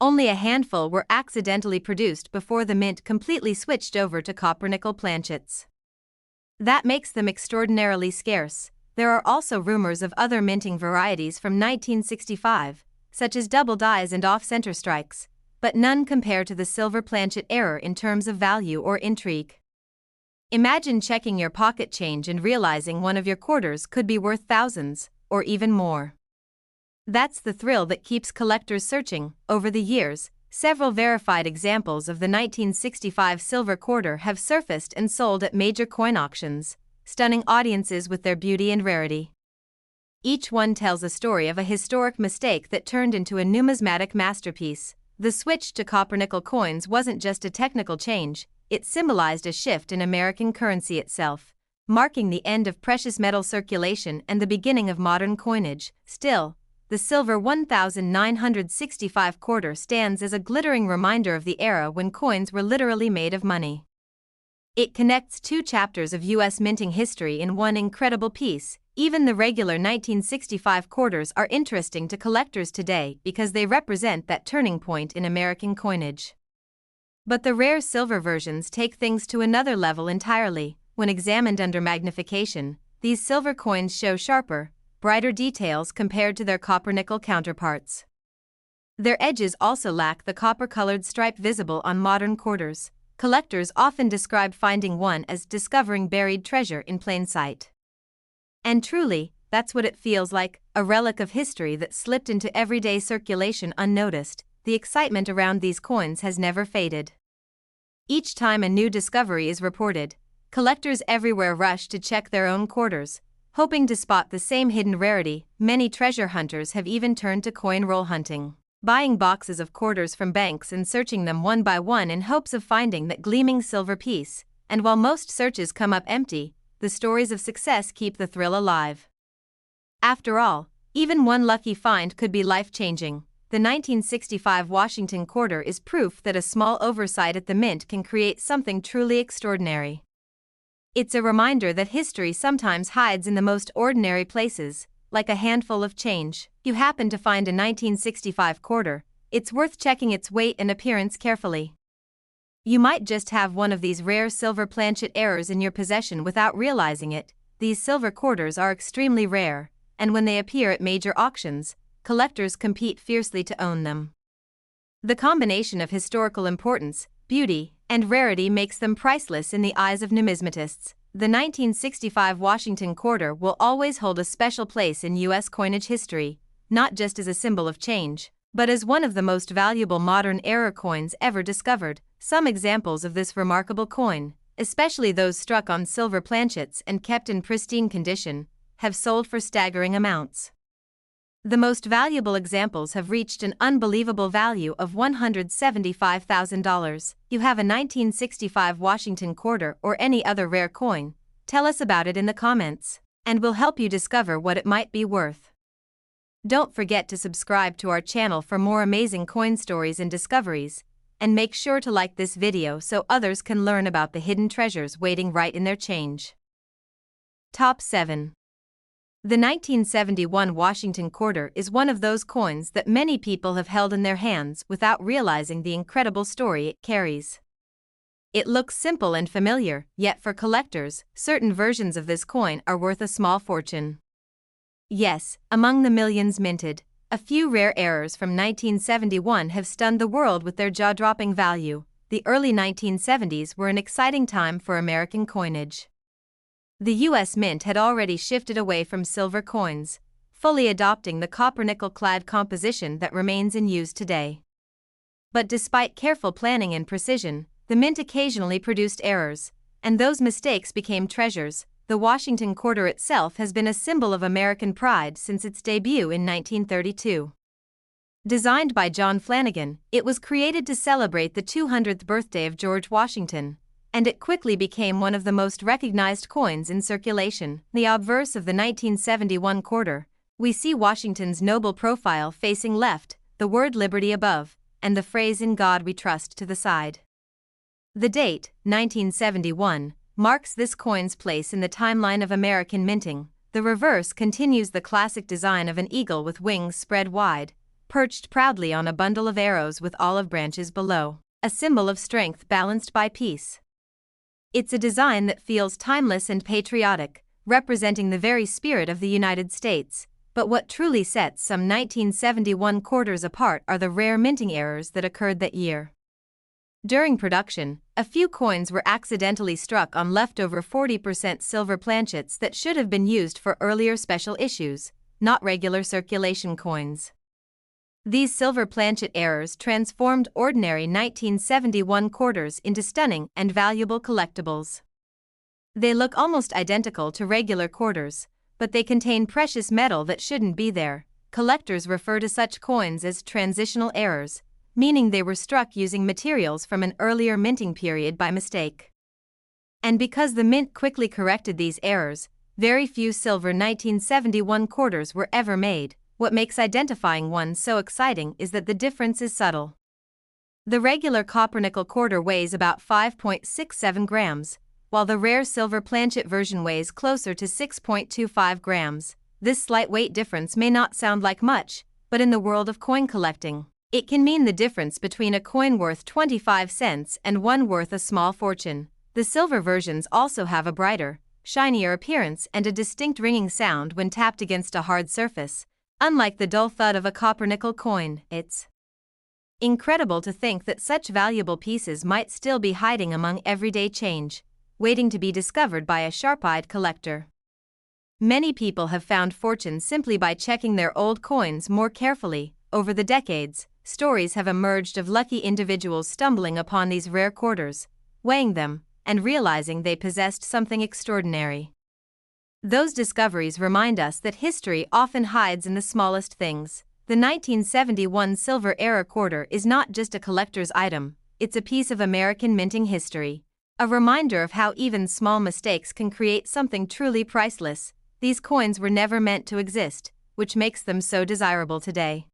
Only a handful were accidentally produced before the mint completely switched over to copper-nickel planchets. That makes them extraordinarily scarce. There are also rumors of other minting varieties from 1965, such as double dies and off-center strikes, but none compare to the silver planchet error in terms of value or intrigue. Imagine checking your pocket change and realizing one of your quarters could be worth thousands, or even more. That's the thrill that keeps collectors searching. Over the years, several verified examples of the 1965 silver quarter have surfaced and sold at major coin auctions, stunning audiences with their beauty and rarity. Each one tells a story of a historic mistake that turned into a numismatic masterpiece. The switch to copper-nickel coins wasn't just a technical change, it symbolized a shift in American currency itself, marking the end of precious metal circulation and the beginning of modern coinage. Still, the silver 1965 quarter stands as a glittering reminder of the era when coins were literally made of money. It connects two chapters of U.S. minting history in one incredible piece. Even the regular 1965 quarters are interesting to collectors today because they represent that turning point in American coinage. But the rare silver versions take things to another level entirely. When examined under magnification, these silver coins show sharper, brighter details compared to their copper-nickel counterparts. Their edges also lack the copper-colored stripe visible on modern quarters. Collectors often describe finding one as discovering buried treasure in plain sight. And truly, that's what it feels like, a relic of history that slipped into everyday circulation unnoticed. The excitement around these coins has never faded. Each time a new discovery is reported, collectors everywhere rush to check their own quarters, hoping to spot the same hidden rarity. Many treasure hunters have even turned to coin roll hunting, buying boxes of quarters from banks and searching them one by one in hopes of finding that gleaming silver piece. And while most searches come up empty, the stories of success keep the thrill alive. After all, even one lucky find could be life-changing. The 1965 Washington quarter is proof that a small oversight at the mint can create something truly extraordinary. It's a reminder that history sometimes hides in the most ordinary places, like a handful of change. You happen to find a 1965 quarter, it's worth checking its weight and appearance carefully. You might just have one of these rare silver planchet errors in your possession without realizing it. These silver quarters are extremely rare, and when they appear at major auctions, collectors compete fiercely to own them. The combination of historical importance, beauty, and rarity makes them priceless in the eyes of numismatists. The 1965 Washington quarter will always hold a special place in U.S. coinage history, not just as a symbol of change, but as one of the most valuable modern era coins ever discovered. Some examples of this remarkable coin, especially those struck on silver planchets and kept in pristine condition, have sold for staggering amounts. The most valuable examples have reached an unbelievable value of $175,000. You have a 1965 Washington quarter or any other rare coin? Tell us about it in the comments, and we'll help you discover what it might be worth. Don't forget to subscribe to our channel for more amazing coin stories and discoveries, and make sure to like this video so others can learn about the hidden treasures waiting right in their change. Top 7. The 1971 Washington quarter is one of those coins that many people have held in their hands without realizing the incredible story it carries. It looks simple and familiar, yet for collectors, certain versions of this coin are worth a small fortune. Yes, among the millions minted, a few rare errors from 1971 have stunned the world with their jaw-dropping value. The early 1970s were an exciting time for American coinage. The U.S. Mint had already shifted away from silver coins, fully adopting the copper-nickel-clad composition that remains in use today. But despite careful planning and precision, the Mint occasionally produced errors, and those mistakes became treasures. The Washington quarter itself has been a symbol of American pride since its debut in 1932. Designed by John Flanagan, it was created to celebrate the 200th birthday of George Washington, and it quickly became one of the most recognized coins in circulation. The obverse of the 1971 quarter, We see Washington's noble profile facing left, the word liberty above, and the phrase "In God We Trust" to the side. The date, 1971, marks this coin's place in the timeline of American minting. The reverse continues the classic design of an eagle with wings spread wide, perched proudly on a bundle of arrows with olive branches below, a symbol of strength balanced by peace. It's a design that feels timeless and patriotic, representing the very spirit of the United States. But what truly sets some 1971 quarters apart are the rare minting errors that occurred that year. During production, a few coins were accidentally struck on leftover 40% silver planchets that should have been used for earlier special issues, not regular circulation coins. These silver planchet errors transformed ordinary 1971 quarters into stunning and valuable collectibles. They look almost identical to regular quarters, but they contain precious metal that shouldn't be there. Collectors refer to such coins as transitional errors, meaning they were struck using materials from an earlier minting period by mistake. And because the mint quickly corrected these errors, very few silver 1971 quarters were ever made. What makes identifying one so exciting is that the difference is subtle. The regular copper-nickel quarter weighs about 5.67 grams, while the rare silver planchet version weighs closer to 6.25 grams. This slight weight difference may not sound like much, but in the world of coin collecting, it can mean the difference between a coin worth 25 cents and one worth a small fortune. The silver versions also have a brighter, shinier appearance and a distinct ringing sound when tapped against a hard surface. Unlike the dull thud of a copper-nickel coin, it's incredible to think that such valuable pieces might still be hiding among everyday change, waiting to be discovered by a sharp-eyed collector. Many people have found fortune simply by checking their old coins more carefully. Over the decades, stories have emerged of lucky individuals stumbling upon these rare quarters, weighing them, and realizing they possessed something extraordinary. Those discoveries remind us that history often hides in the smallest things. The 1971 Silver Era quarter is not just a collector's item, it's a piece of American minting history. A reminder of how even small mistakes can create something truly priceless. These coins were never meant to exist, which makes them so desirable today.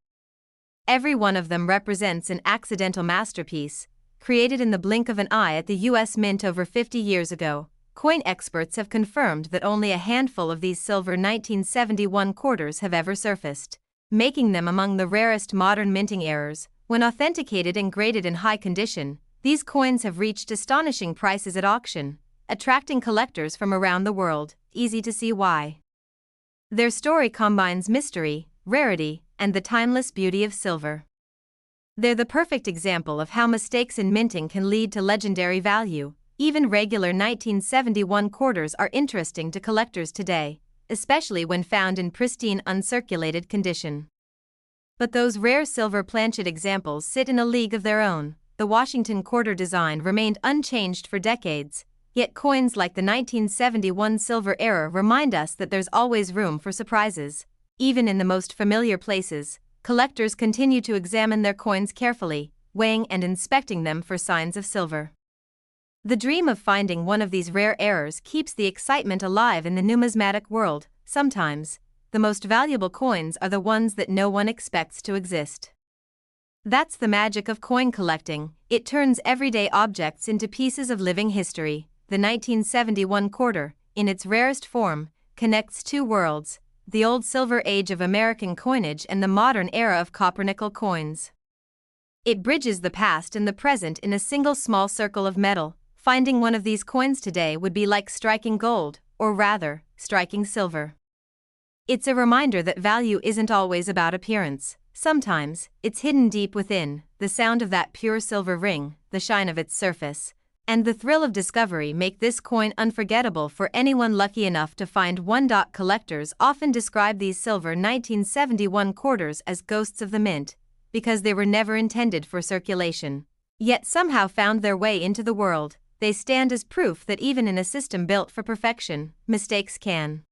Every one of them represents an accidental masterpiece, created in the blink of an eye at the U.S. Mint over 50 years ago. Coin experts have confirmed that only a handful of these silver 1971 quarters have ever surfaced, making them among the rarest modern minting errors. When authenticated and graded in high condition, these coins have reached astonishing prices at auction, attracting collectors from around the world. Easy to see why. Their story combines mystery, rarity, and the timeless beauty of silver. They're the perfect example of how mistakes in minting can lead to legendary value. Even regular 1971 quarters are interesting to collectors today, especially when found in pristine uncirculated condition. But those rare silver planchet examples sit in a league of their own. The Washington quarter design remained unchanged for decades, yet coins like the 1971 Silver Era remind us that there's always room for surprises. Even in the most familiar places, collectors continue to examine their coins carefully, weighing and inspecting them for signs of silver. The dream of finding one of these rare errors keeps the excitement alive in the numismatic world. Sometimes, the most valuable coins are the ones that no one expects to exist. That's the magic of coin collecting. It turns everyday objects into pieces of living history. The 1971 quarter, in its rarest form, connects two worlds, the old silver age of American coinage and the modern era of copper-nickel coins. It bridges the past and the present in a single small circle of metal. Finding one of these coins today would be like striking gold, or rather, striking silver. It's a reminder that value isn't always about appearance. Sometimes, it's hidden deep within, the sound of that pure silver ring, the shine of its surface, and the thrill of discovery make this coin unforgettable for anyone lucky enough to find one. Collectors often describe these silver 1971 quarters as ghosts of the mint, because they were never intended for circulation, yet somehow found their way into the world. They stand as proof that even in a system built for perfection, mistakes can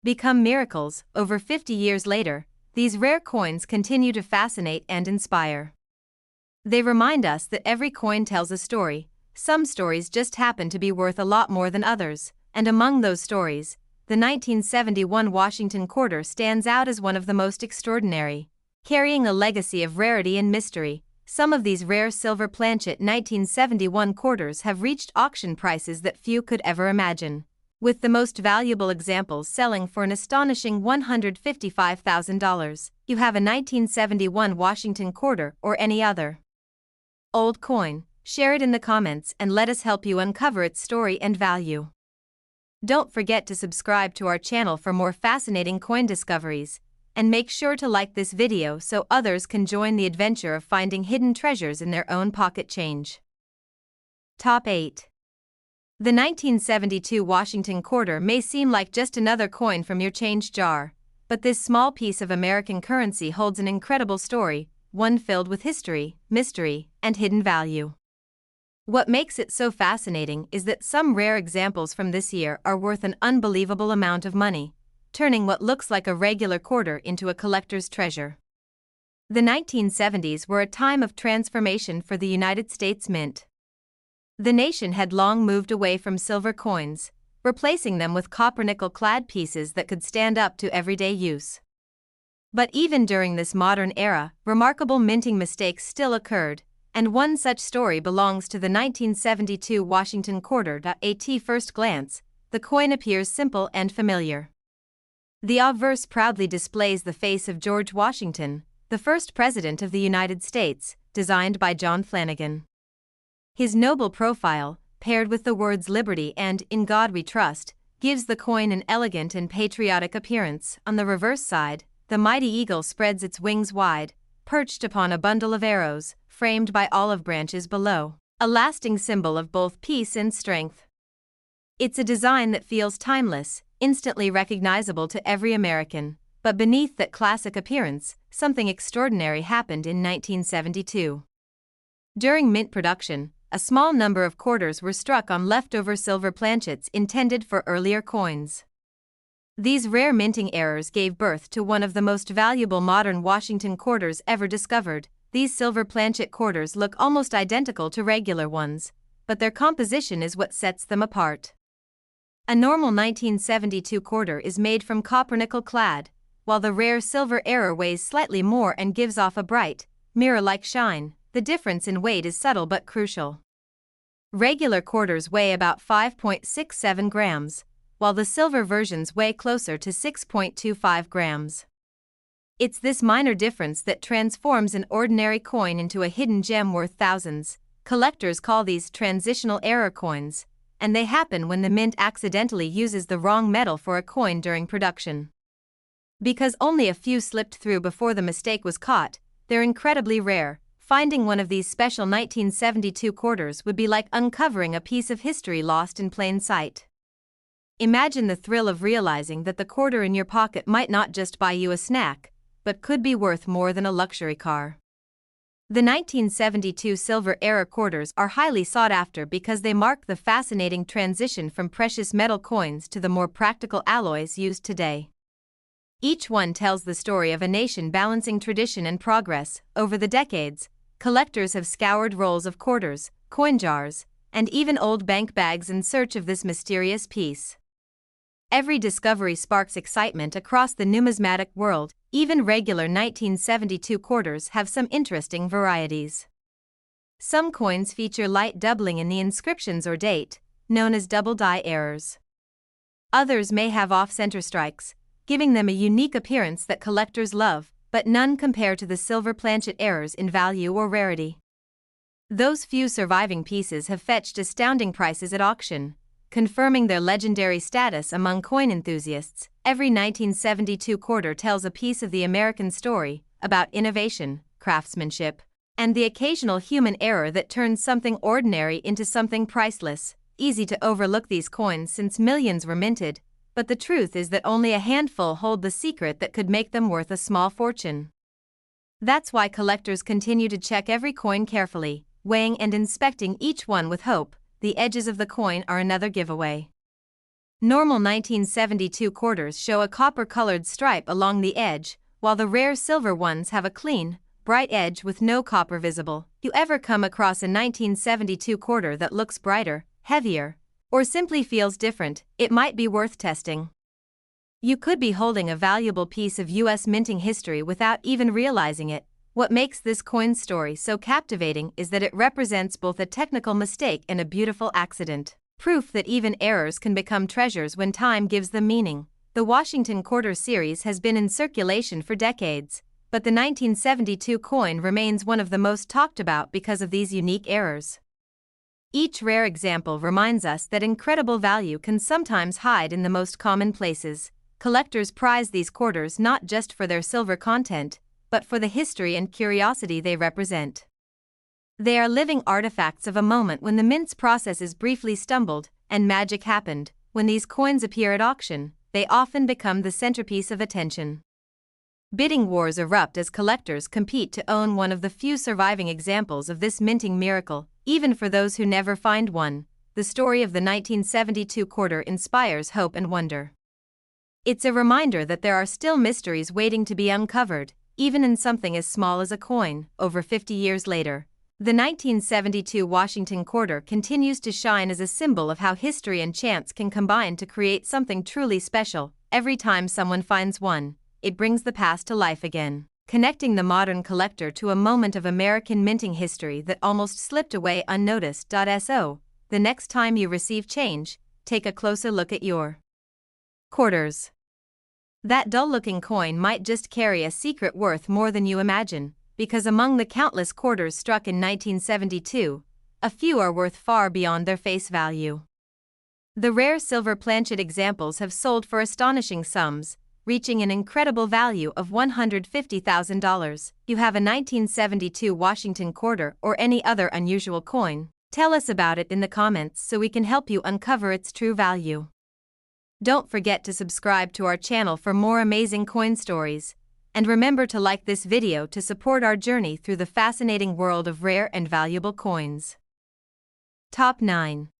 become miracles. Over 50 years later, these rare coins continue to fascinate and inspire. They remind us that every coin tells a story. Some stories just happen to be worth a lot more than others, and among those stories, the 1971 Washington Quarter stands out as one of the most extraordinary. Carrying a legacy of rarity and mystery, some of these rare silver planchet 1971 quarters have reached auction prices that few could ever imagine, with the most valuable examples selling for an astonishing $155,000. You have a 1971 Washington Quarter or any other old coin? Share it in the comments and let us help you uncover its story and value. Don't forget to subscribe to our channel for more fascinating coin discoveries, and make sure to like this video so others can join the adventure of finding hidden treasures in their own pocket change. Top 8. The 1972 Washington Quarter may seem like just another coin from your change jar, but this small piece of American currency holds an incredible story, one filled with history, mystery, and hidden value. What makes it so fascinating is that some rare examples from this year are worth an unbelievable amount of money, turning what looks like a regular quarter into a collector's treasure. The 1970s were a time of transformation for the United States Mint. The nation had long moved away from silver coins, replacing them with copper-nickel-clad pieces that could stand up to everyday use. But even during this modern era, remarkable minting mistakes still occurred, and one such story belongs to the 1972 Washington Quarter. At first glance, the coin appears simple and familiar. The obverse proudly displays the face of George Washington, the first President of the United States, designed by John Flanagan. His noble profile, paired with the words Liberty and In God We Trust, gives the coin an elegant and patriotic appearance. On the reverse side, the mighty eagle spreads its wings wide, perched upon a bundle of arrows, framed by olive branches below, a lasting symbol of both peace and strength. It's a design that feels timeless, instantly recognizable to every American, but beneath that classic appearance, something extraordinary happened in 1972. During mint production, a small number of quarters were struck on leftover silver planchets intended for earlier coins. These rare minting errors gave birth to one of the most valuable modern Washington quarters ever discovered. These silver planchet quarters look almost identical to regular ones, but their composition is what sets them apart. A normal 1972 quarter is made from copper-nickel clad, while the rare silver error weighs slightly more and gives off a bright, mirror-like shine. The difference in weight is subtle but crucial. Regular quarters weigh about 5.67 grams, while the silver versions weigh closer to 6.25 grams. It's this minor difference that transforms an ordinary coin into a hidden gem worth thousands. Collectors call these transitional error coins, and they happen when the mint accidentally uses the wrong metal for a coin during production. Because only a few slipped through before the mistake was caught, they're incredibly rare. Finding one of these special 1972 quarters would be like uncovering a piece of history lost in plain sight. Imagine the thrill of realizing that the quarter in your pocket might not just buy you a snack, but could be worth more than a luxury car. The 1972 silver error quarters are highly sought after because they mark the fascinating transition from precious metal coins to the more practical alloys used today. Each one tells the story of a nation balancing tradition and progress. Over the decades, collectors have scoured rolls of quarters, coin jars, and even old bank bags in search of this mysterious piece. Every discovery sparks excitement across the numismatic world. Even regular 1972 quarters have some interesting varieties. Some coins feature light doubling in the inscriptions or date, known as double die errors. Others may have off-center strikes, giving them a unique appearance that collectors love, but none compare to the silver planchet errors in value or rarity. Those few surviving pieces have fetched astounding prices at auction, confirming their legendary status among coin enthusiasts. Every 1972 quarter tells a piece of the American story, about innovation, craftsmanship, and the occasional human error that turns something ordinary into something priceless. Easy to overlook these coins since millions were minted, but the truth is that only a handful hold the secret that could make them worth a small fortune. That's why collectors continue to check every coin carefully, weighing and inspecting each one with hope. The edges of the coin are another giveaway. Normal 1972 quarters show a copper-colored stripe along the edge, while the rare silver ones have a clean, bright edge with no copper visible. You ever come across a 1972 quarter that looks brighter, heavier, or simply feels different? It might be worth testing. You could be holding a valuable piece of US minting history without even realizing it. What makes this coin story so captivating is that it represents both a technical mistake and a beautiful accident. Proof that even errors can become treasures when time gives them meaning. The Washington Quarter series has been in circulation for decades, but the 1972 coin remains one of the most talked about because of these unique errors. Each rare example reminds us that incredible value can sometimes hide in the most common places. Collectors prize these quarters not just for their silver content, but for the history and curiosity they represent. They are living artifacts of a moment when the mint's processes briefly stumbled and magic happened. When these coins appear at auction, they often become the centerpiece of attention. Bidding wars erupt as collectors compete to own one of the few surviving examples of this minting miracle. Even for those who never find one, the story of the 1972 quarter inspires hope and wonder. It's a reminder that there are still mysteries waiting to be uncovered, even in something as small as a coin. Over 50 years later, the 1972 Washington Quarter continues to shine as a symbol of how history and chance can combine to create something truly special. Every time someone finds one, it brings the past to life again, connecting the modern collector to a moment of American minting history that almost slipped away unnoticed. So, the next time you receive change, take a closer look at your quarters. That dull-looking coin might just carry a secret worth more than you imagine, because among the countless quarters struck in 1972, a few are worth far beyond their face value. The rare silver planchet examples have sold for astonishing sums, reaching an incredible value of $150,000. You have a 1972 Washington Quarter or any other unusual coin? Tell us about it in the comments so we can help you uncover its true value. Don't forget to subscribe to our channel for more amazing coin stories, and remember to like this video to support our journey through the fascinating world of rare and valuable coins. Top 9.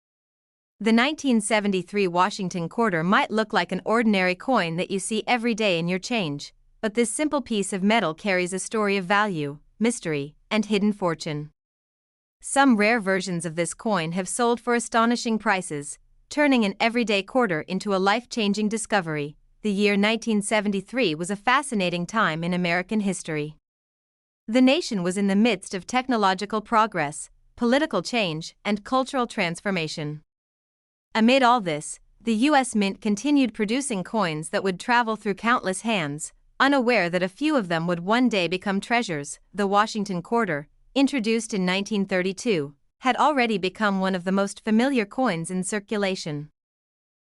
The 1973 Washington Quarter might look like an ordinary coin that you see every day in your change, but this simple piece of metal carries a story of value, mystery, and hidden fortune. Some rare versions of this coin have sold for astonishing prices, turning an everyday quarter into a life-changing discovery. The year 1973 was a fascinating time in American history. The nation was in the midst of technological progress, political change, and cultural transformation. Amid all this, the U.S. Mint continued producing coins that would travel through countless hands, unaware that a few of them would one day become treasures. The Washington Quarter, introduced in 1932, had already become one of the most familiar coins in circulation.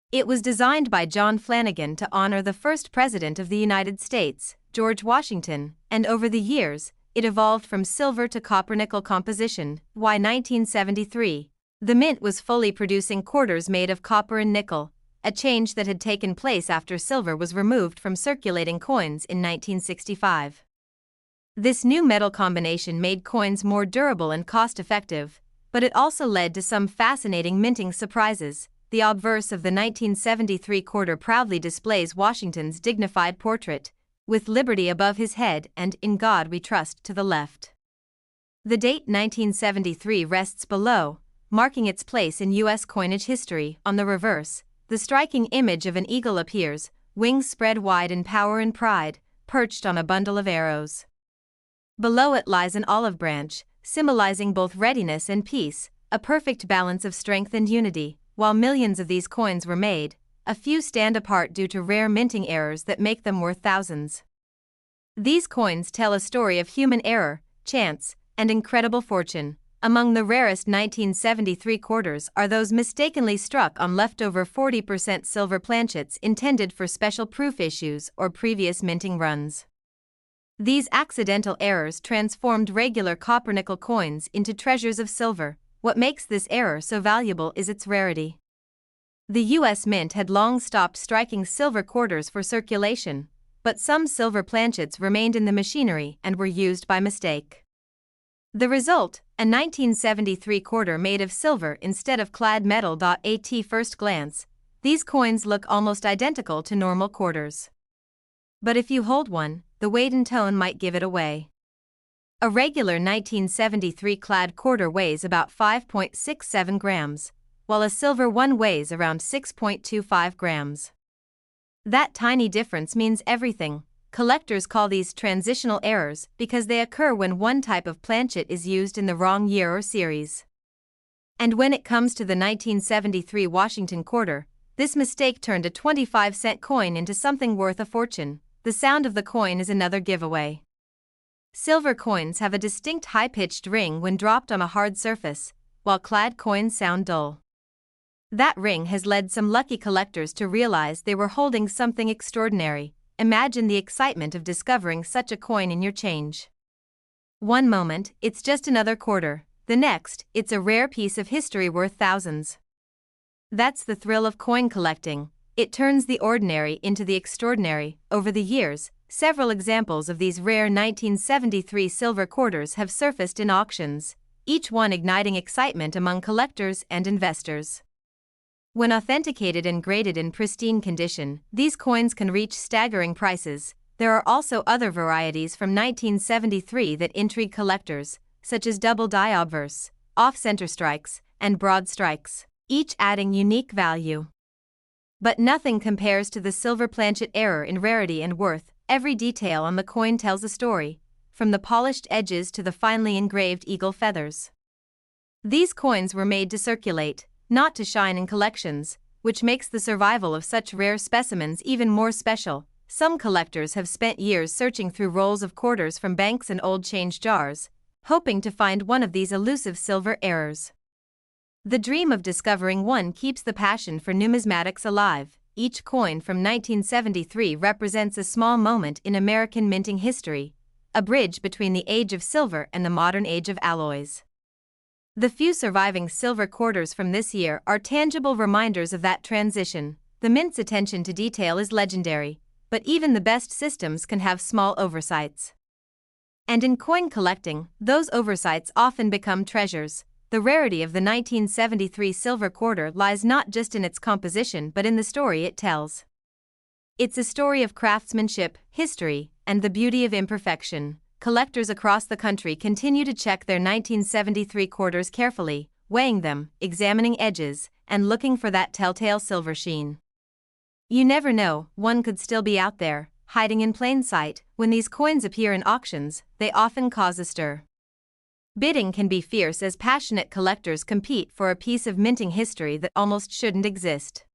It was designed by John Flanagan to honor the first president of the United States, George Washington, and over the years, it evolved from silver to copper-nickel composition. By 1973, the Mint was fully producing quarters made of copper and nickel, a change that had taken place after silver was removed from circulating coins in 1965. This new metal combination made coins more durable and cost-effective, but it also led to some fascinating minting surprises. The obverse of the 1973 quarter proudly displays Washington's dignified portrait, with liberty above his head and "In God We Trust" to the left. The date 1973 rests below, marking its place in U.S. coinage history. On the reverse, the striking image of an eagle appears, wings spread wide in power and pride, perched on a bundle of arrows. Below it lies an olive branch, symbolizing both readiness and peace, a perfect balance of strength and unity. While millions of these coins were made, a few stand apart due to rare minting errors that make them worth thousands. These coins tell a story of human error, chance, and incredible fortune. Among the rarest 1973 quarters are those mistakenly struck on leftover 40% silver planchets intended for special proof issues or previous minting runs. These accidental errors transformed regular copper-nickel coins into treasures of silver. What makes this error so valuable is its rarity. The U.S. Mint had long stopped striking silver quarters for circulation, but some silver planchets remained in the machinery and were used by mistake. The result, a 1973 quarter made of silver instead of clad metal. At first glance, these coins look almost identical to normal quarters. But if you hold one, the weight and tone might give it away. A regular 1973 clad quarter weighs about 5.67 grams, while a silver one weighs around 6.25 grams. That tiny difference means everything. Collectors call these transitional errors because they occur when one type of planchet is used in the wrong year or series. And when it comes to the 1973 Washington Quarter, this mistake turned a 25-cent coin into something worth a fortune. The sound of the coin is another giveaway. Silver coins have a distinct high-pitched ring when dropped on a hard surface, while clad coins sound dull. That ring has led some lucky collectors to realize they were holding something extraordinary. Imagine the excitement of discovering such a coin in your change. One moment, it's just another quarter. The next, it's a rare piece of history worth thousands. That's the thrill of coin collecting. It turns the ordinary into the extraordinary. Over the years, several examples of these rare 1973 silver quarters have surfaced in auctions, each one igniting excitement among collectors and investors. When authenticated and graded in pristine condition, these coins can reach staggering prices. There are also other varieties from 1973 that intrigue collectors, such as double die obverse, off-center strikes, and broad strikes, each adding unique value. But nothing compares to the silver planchet error in rarity and worth. Every detail on the coin tells a story, from the polished edges to the finely engraved eagle feathers. These coins were made to circulate, not to shine in collections, which makes the survival of such rare specimens even more special. Some collectors have spent years searching through rolls of quarters from banks and old change jars, hoping to find one of these elusive silver errors. The dream of discovering one keeps the passion for numismatics alive. Each coin from 1973 represents a small moment in American minting history, a bridge between the age of silver and the modern age of alloys. The few surviving silver quarters from this year are tangible reminders of that transition. The mint's attention to detail is legendary, but even the best systems can have small oversights. And in coin collecting, those oversights often become treasures. The rarity of the 1973 silver quarter lies not just in its composition but in the story it tells. It's a story of craftsmanship, history, and the beauty of imperfection. Collectors across the country continue to check their 1973 quarters carefully, weighing them, examining edges, and looking for that telltale silver sheen. You never know, one could still be out there, hiding in plain sight. When these coins appear in auctions, they often cause a stir. Bidding can be fierce as passionate collectors compete for a piece of minting history that almost shouldn't exist.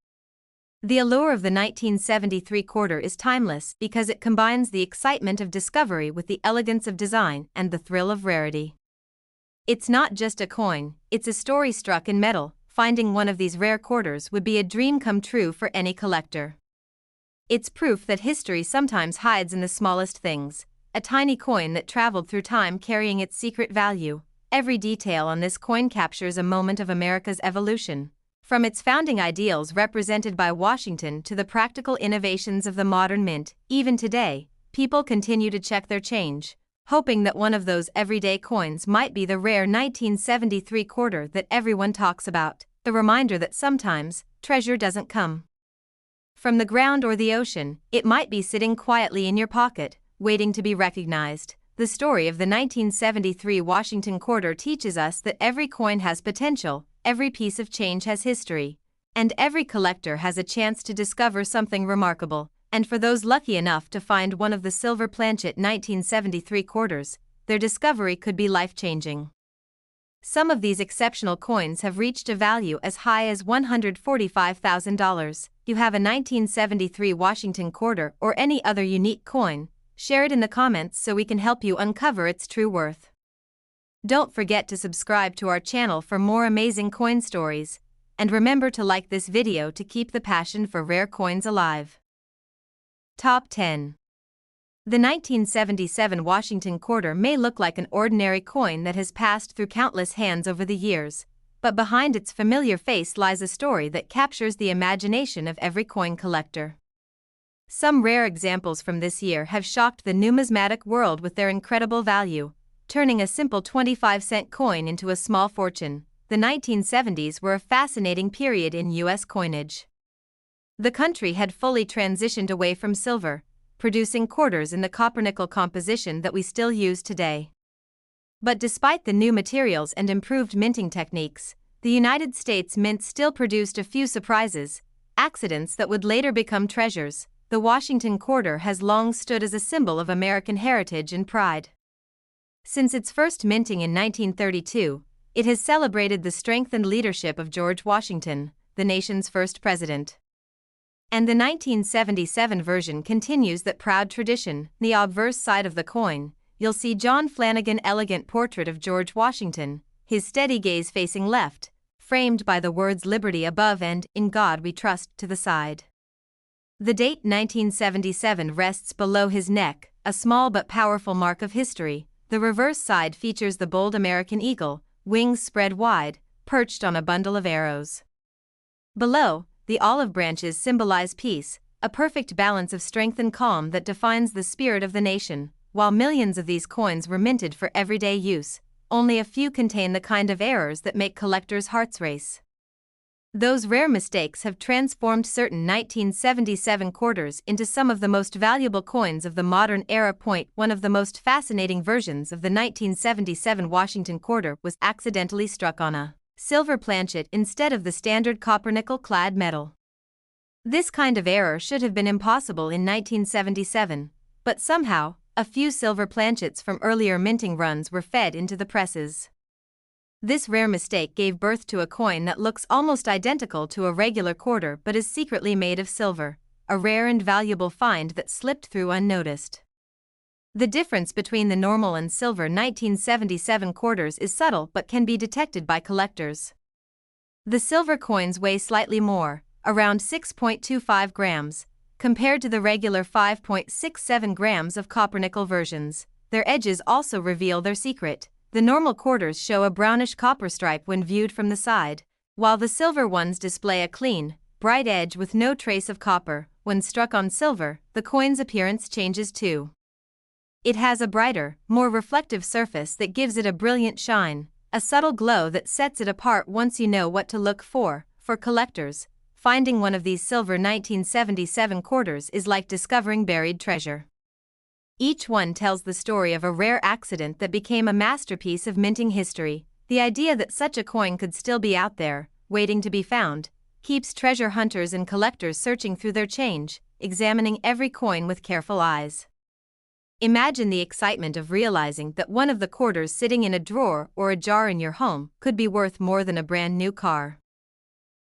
The allure of the 1973 quarter is timeless because it combines the excitement of discovery with the elegance of design and the thrill of rarity. It's not just a coin, it's a story struck in metal. Finding one of these rare quarters would be a dream come true for any collector. It's proof that history sometimes hides in the smallest things, a tiny coin that traveled through time carrying its secret value. Every detail on this coin captures a moment of America's evolution. From its founding ideals represented by Washington to the practical innovations of the modern mint, even today, people continue to check their change, hoping that one of those everyday coins might be the rare 1973 quarter that everyone talks about, the reminder that sometimes, treasure doesn't come from the ground or the ocean. It might be sitting quietly in your pocket, waiting to be recognized. The story of the 1973 Washington Quarter teaches us that every coin has potential, every piece of change has history, and every collector has a chance to discover something remarkable. And for those lucky enough to find one of the silver planchet 1973 quarters, their discovery could be life-changing. Some of these exceptional coins have reached a value as high as $145,000. You have a 1973 Washington Quarter or any other unique coin? Share it in the comments so we can help you uncover its true worth. Don't forget to subscribe to our channel for more amazing coin stories, and remember to like this video to keep the passion for rare coins alive. Top 10. The 1977 Washington Quarter may look like an ordinary coin that has passed through countless hands over the years, but behind its familiar face lies a story that captures the imagination of every coin collector. Some rare examples from this year have shocked the numismatic world with their incredible value, turning a simple 25-cent coin into a small fortune. The 1970s were a fascinating period in U.S. coinage. The country had fully transitioned away from silver, producing quarters in the copper-nickel composition that we still use today. But despite the new materials and improved minting techniques, the United States Mint still produced a few surprises, accidents that would later become treasures. the Washington Quarter has long stood as a symbol of American heritage and pride. Since its first minting in 1932, it has celebrated the strength and leadership of George Washington, the nation's first president. And the 1977 version continues that proud tradition. The obverse side of the coin, you'll see John Flanagan's elegant portrait of George Washington, his steady gaze facing left, framed by the words "Liberty" above and "In God We Trust" to the side. The date 1977 rests below his neck, a small but powerful mark of history. The reverse side features the bold American eagle, wings spread wide, perched on a bundle of arrows. Below, the olive branches symbolize peace, a perfect balance of strength and calm that defines the spirit of the nation. While millions of these coins were minted for everyday use, only a few contain the kind of errors that make collectors' hearts race. Those rare mistakes have transformed certain 1977 quarters into some of the most valuable coins of the modern era. One of the most fascinating versions of the 1977 Washington Quarter was accidentally struck on a silver planchet instead of the standard copper-nickel-clad metal. This kind of error should have been impossible in 1977, but somehow, a few silver planchets from earlier minting runs were fed into the presses. This rare mistake gave birth to a coin that looks almost identical to a regular quarter but is secretly made of silver, a rare and valuable find that slipped through unnoticed. The difference between the normal and silver 1977 quarters is subtle but can be detected by collectors. The silver coins weigh slightly more, around 6.25 grams, compared to the regular 5.67 grams of copper-nickel versions. Their edges also reveal their secret. The normal quarters show a brownish copper stripe when viewed from the side, while the silver ones display a clean, bright edge with no trace of copper. When struck on silver, the coin's appearance changes too. It has a brighter, more reflective surface that gives it a brilliant shine, a subtle glow that sets it apart once you know what to look for. For collectors, finding one of these silver 1977 quarters is like discovering buried treasure. Each one tells the story of a rare accident that became a masterpiece of minting history. The idea that such a coin could still be out there, waiting to be found, keeps treasure hunters and collectors searching through their change, examining every coin with careful eyes. Imagine the excitement of realizing that one of the quarters sitting in a drawer or a jar in your home could be worth more than a brand new car.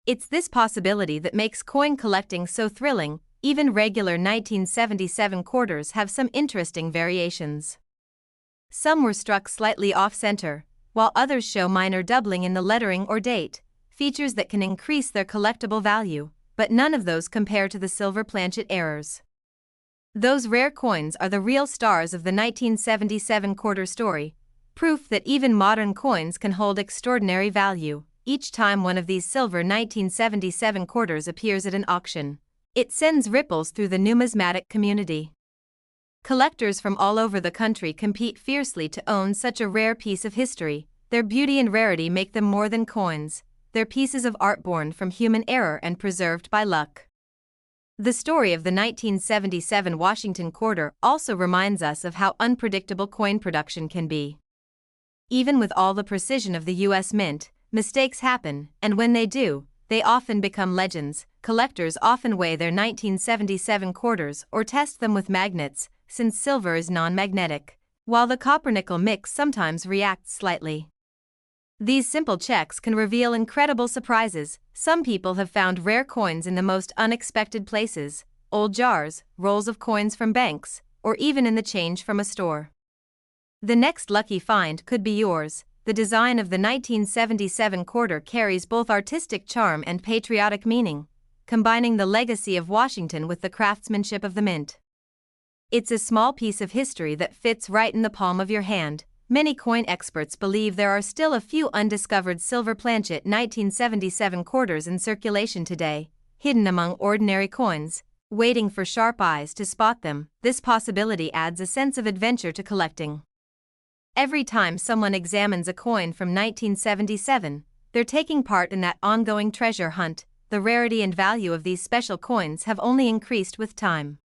It's this possibility that makes coin collecting so thrilling. Even regular 1977 quarters have some interesting variations. Some were struck slightly off-center, while others show minor doubling in the lettering or date, features that can increase their collectible value, but none of those compare to the silver planchet errors. Those rare coins are the real stars of the 1977 quarter story, proof that even modern coins can hold extraordinary value. Each time one of these silver 1977 quarters appears at an auction, it sends ripples through the numismatic community. Collectors from all over the country compete fiercely to own such a rare piece of history. Their beauty and rarity make them more than coins. They're pieces of art born from human error and preserved by luck. The story of the 1977 Washington Quarter also reminds us of how unpredictable coin production can be. Even with all the precision of the U.S. Mint, mistakes happen, and when they do, they often become legends. Collectors often weigh their 1977 quarters or test them with magnets, since silver is non-magnetic, while the copper-nickel mix sometimes reacts slightly. These simple checks can reveal incredible surprises. Some people have found rare coins in the most unexpected places: old jars, rolls of coins from banks, or even in the change from a store. The next lucky find could be yours. The design of the 1977 quarter carries both artistic charm and patriotic meaning, combining the legacy of Washington with the craftsmanship of the mint. It's a small piece of history that fits right in the palm of your hand. Many coin experts believe there are still a few undiscovered silver planchet 1977 quarters in circulation today, hidden among ordinary coins, waiting for sharp eyes to spot them. This possibility adds a sense of adventure to collecting. Every time someone examines a coin from 1977, they're taking part in that ongoing treasure hunt. The rarity and value of these special coins have only increased with time.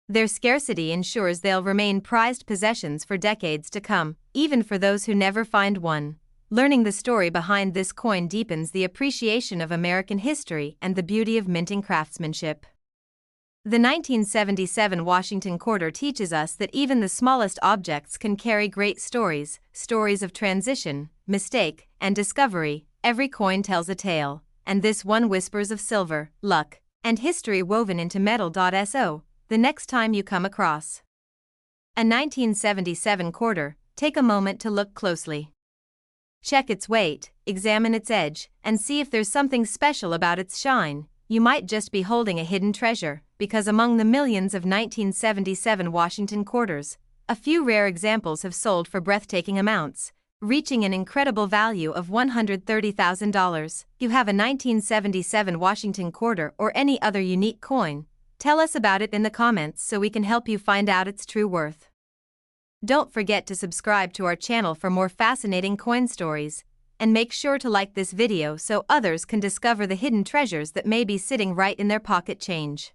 Their scarcity ensures they'll remain prized possessions for decades to come, even for those who never find one. Learning the story behind this coin deepens the appreciation of American history and the beauty of minting craftsmanship. The 1977 Washington Quarter teaches us that even the smallest objects can carry great stories, stories of transition, mistake, and discovery. Every coin tells a tale, and this one whispers of silver, luck, and history woven into metal. So, the next time you come across a 1977 quarter, take a moment to look closely. Check its weight, examine its edge, and see if there's something special about its shine. You might just be holding a hidden treasure, because among the millions of 1977 Washington quarters, a few rare examples have sold for breathtaking amounts, reaching an incredible value of $130,000. You have a 1977 Washington quarter or any other unique coin? Tell us about it in the comments so we can help you find out its true worth. Don't forget to subscribe to our channel for more fascinating coin stories, and make sure to like this video so others can discover the hidden treasures that may be sitting right in their pocket change.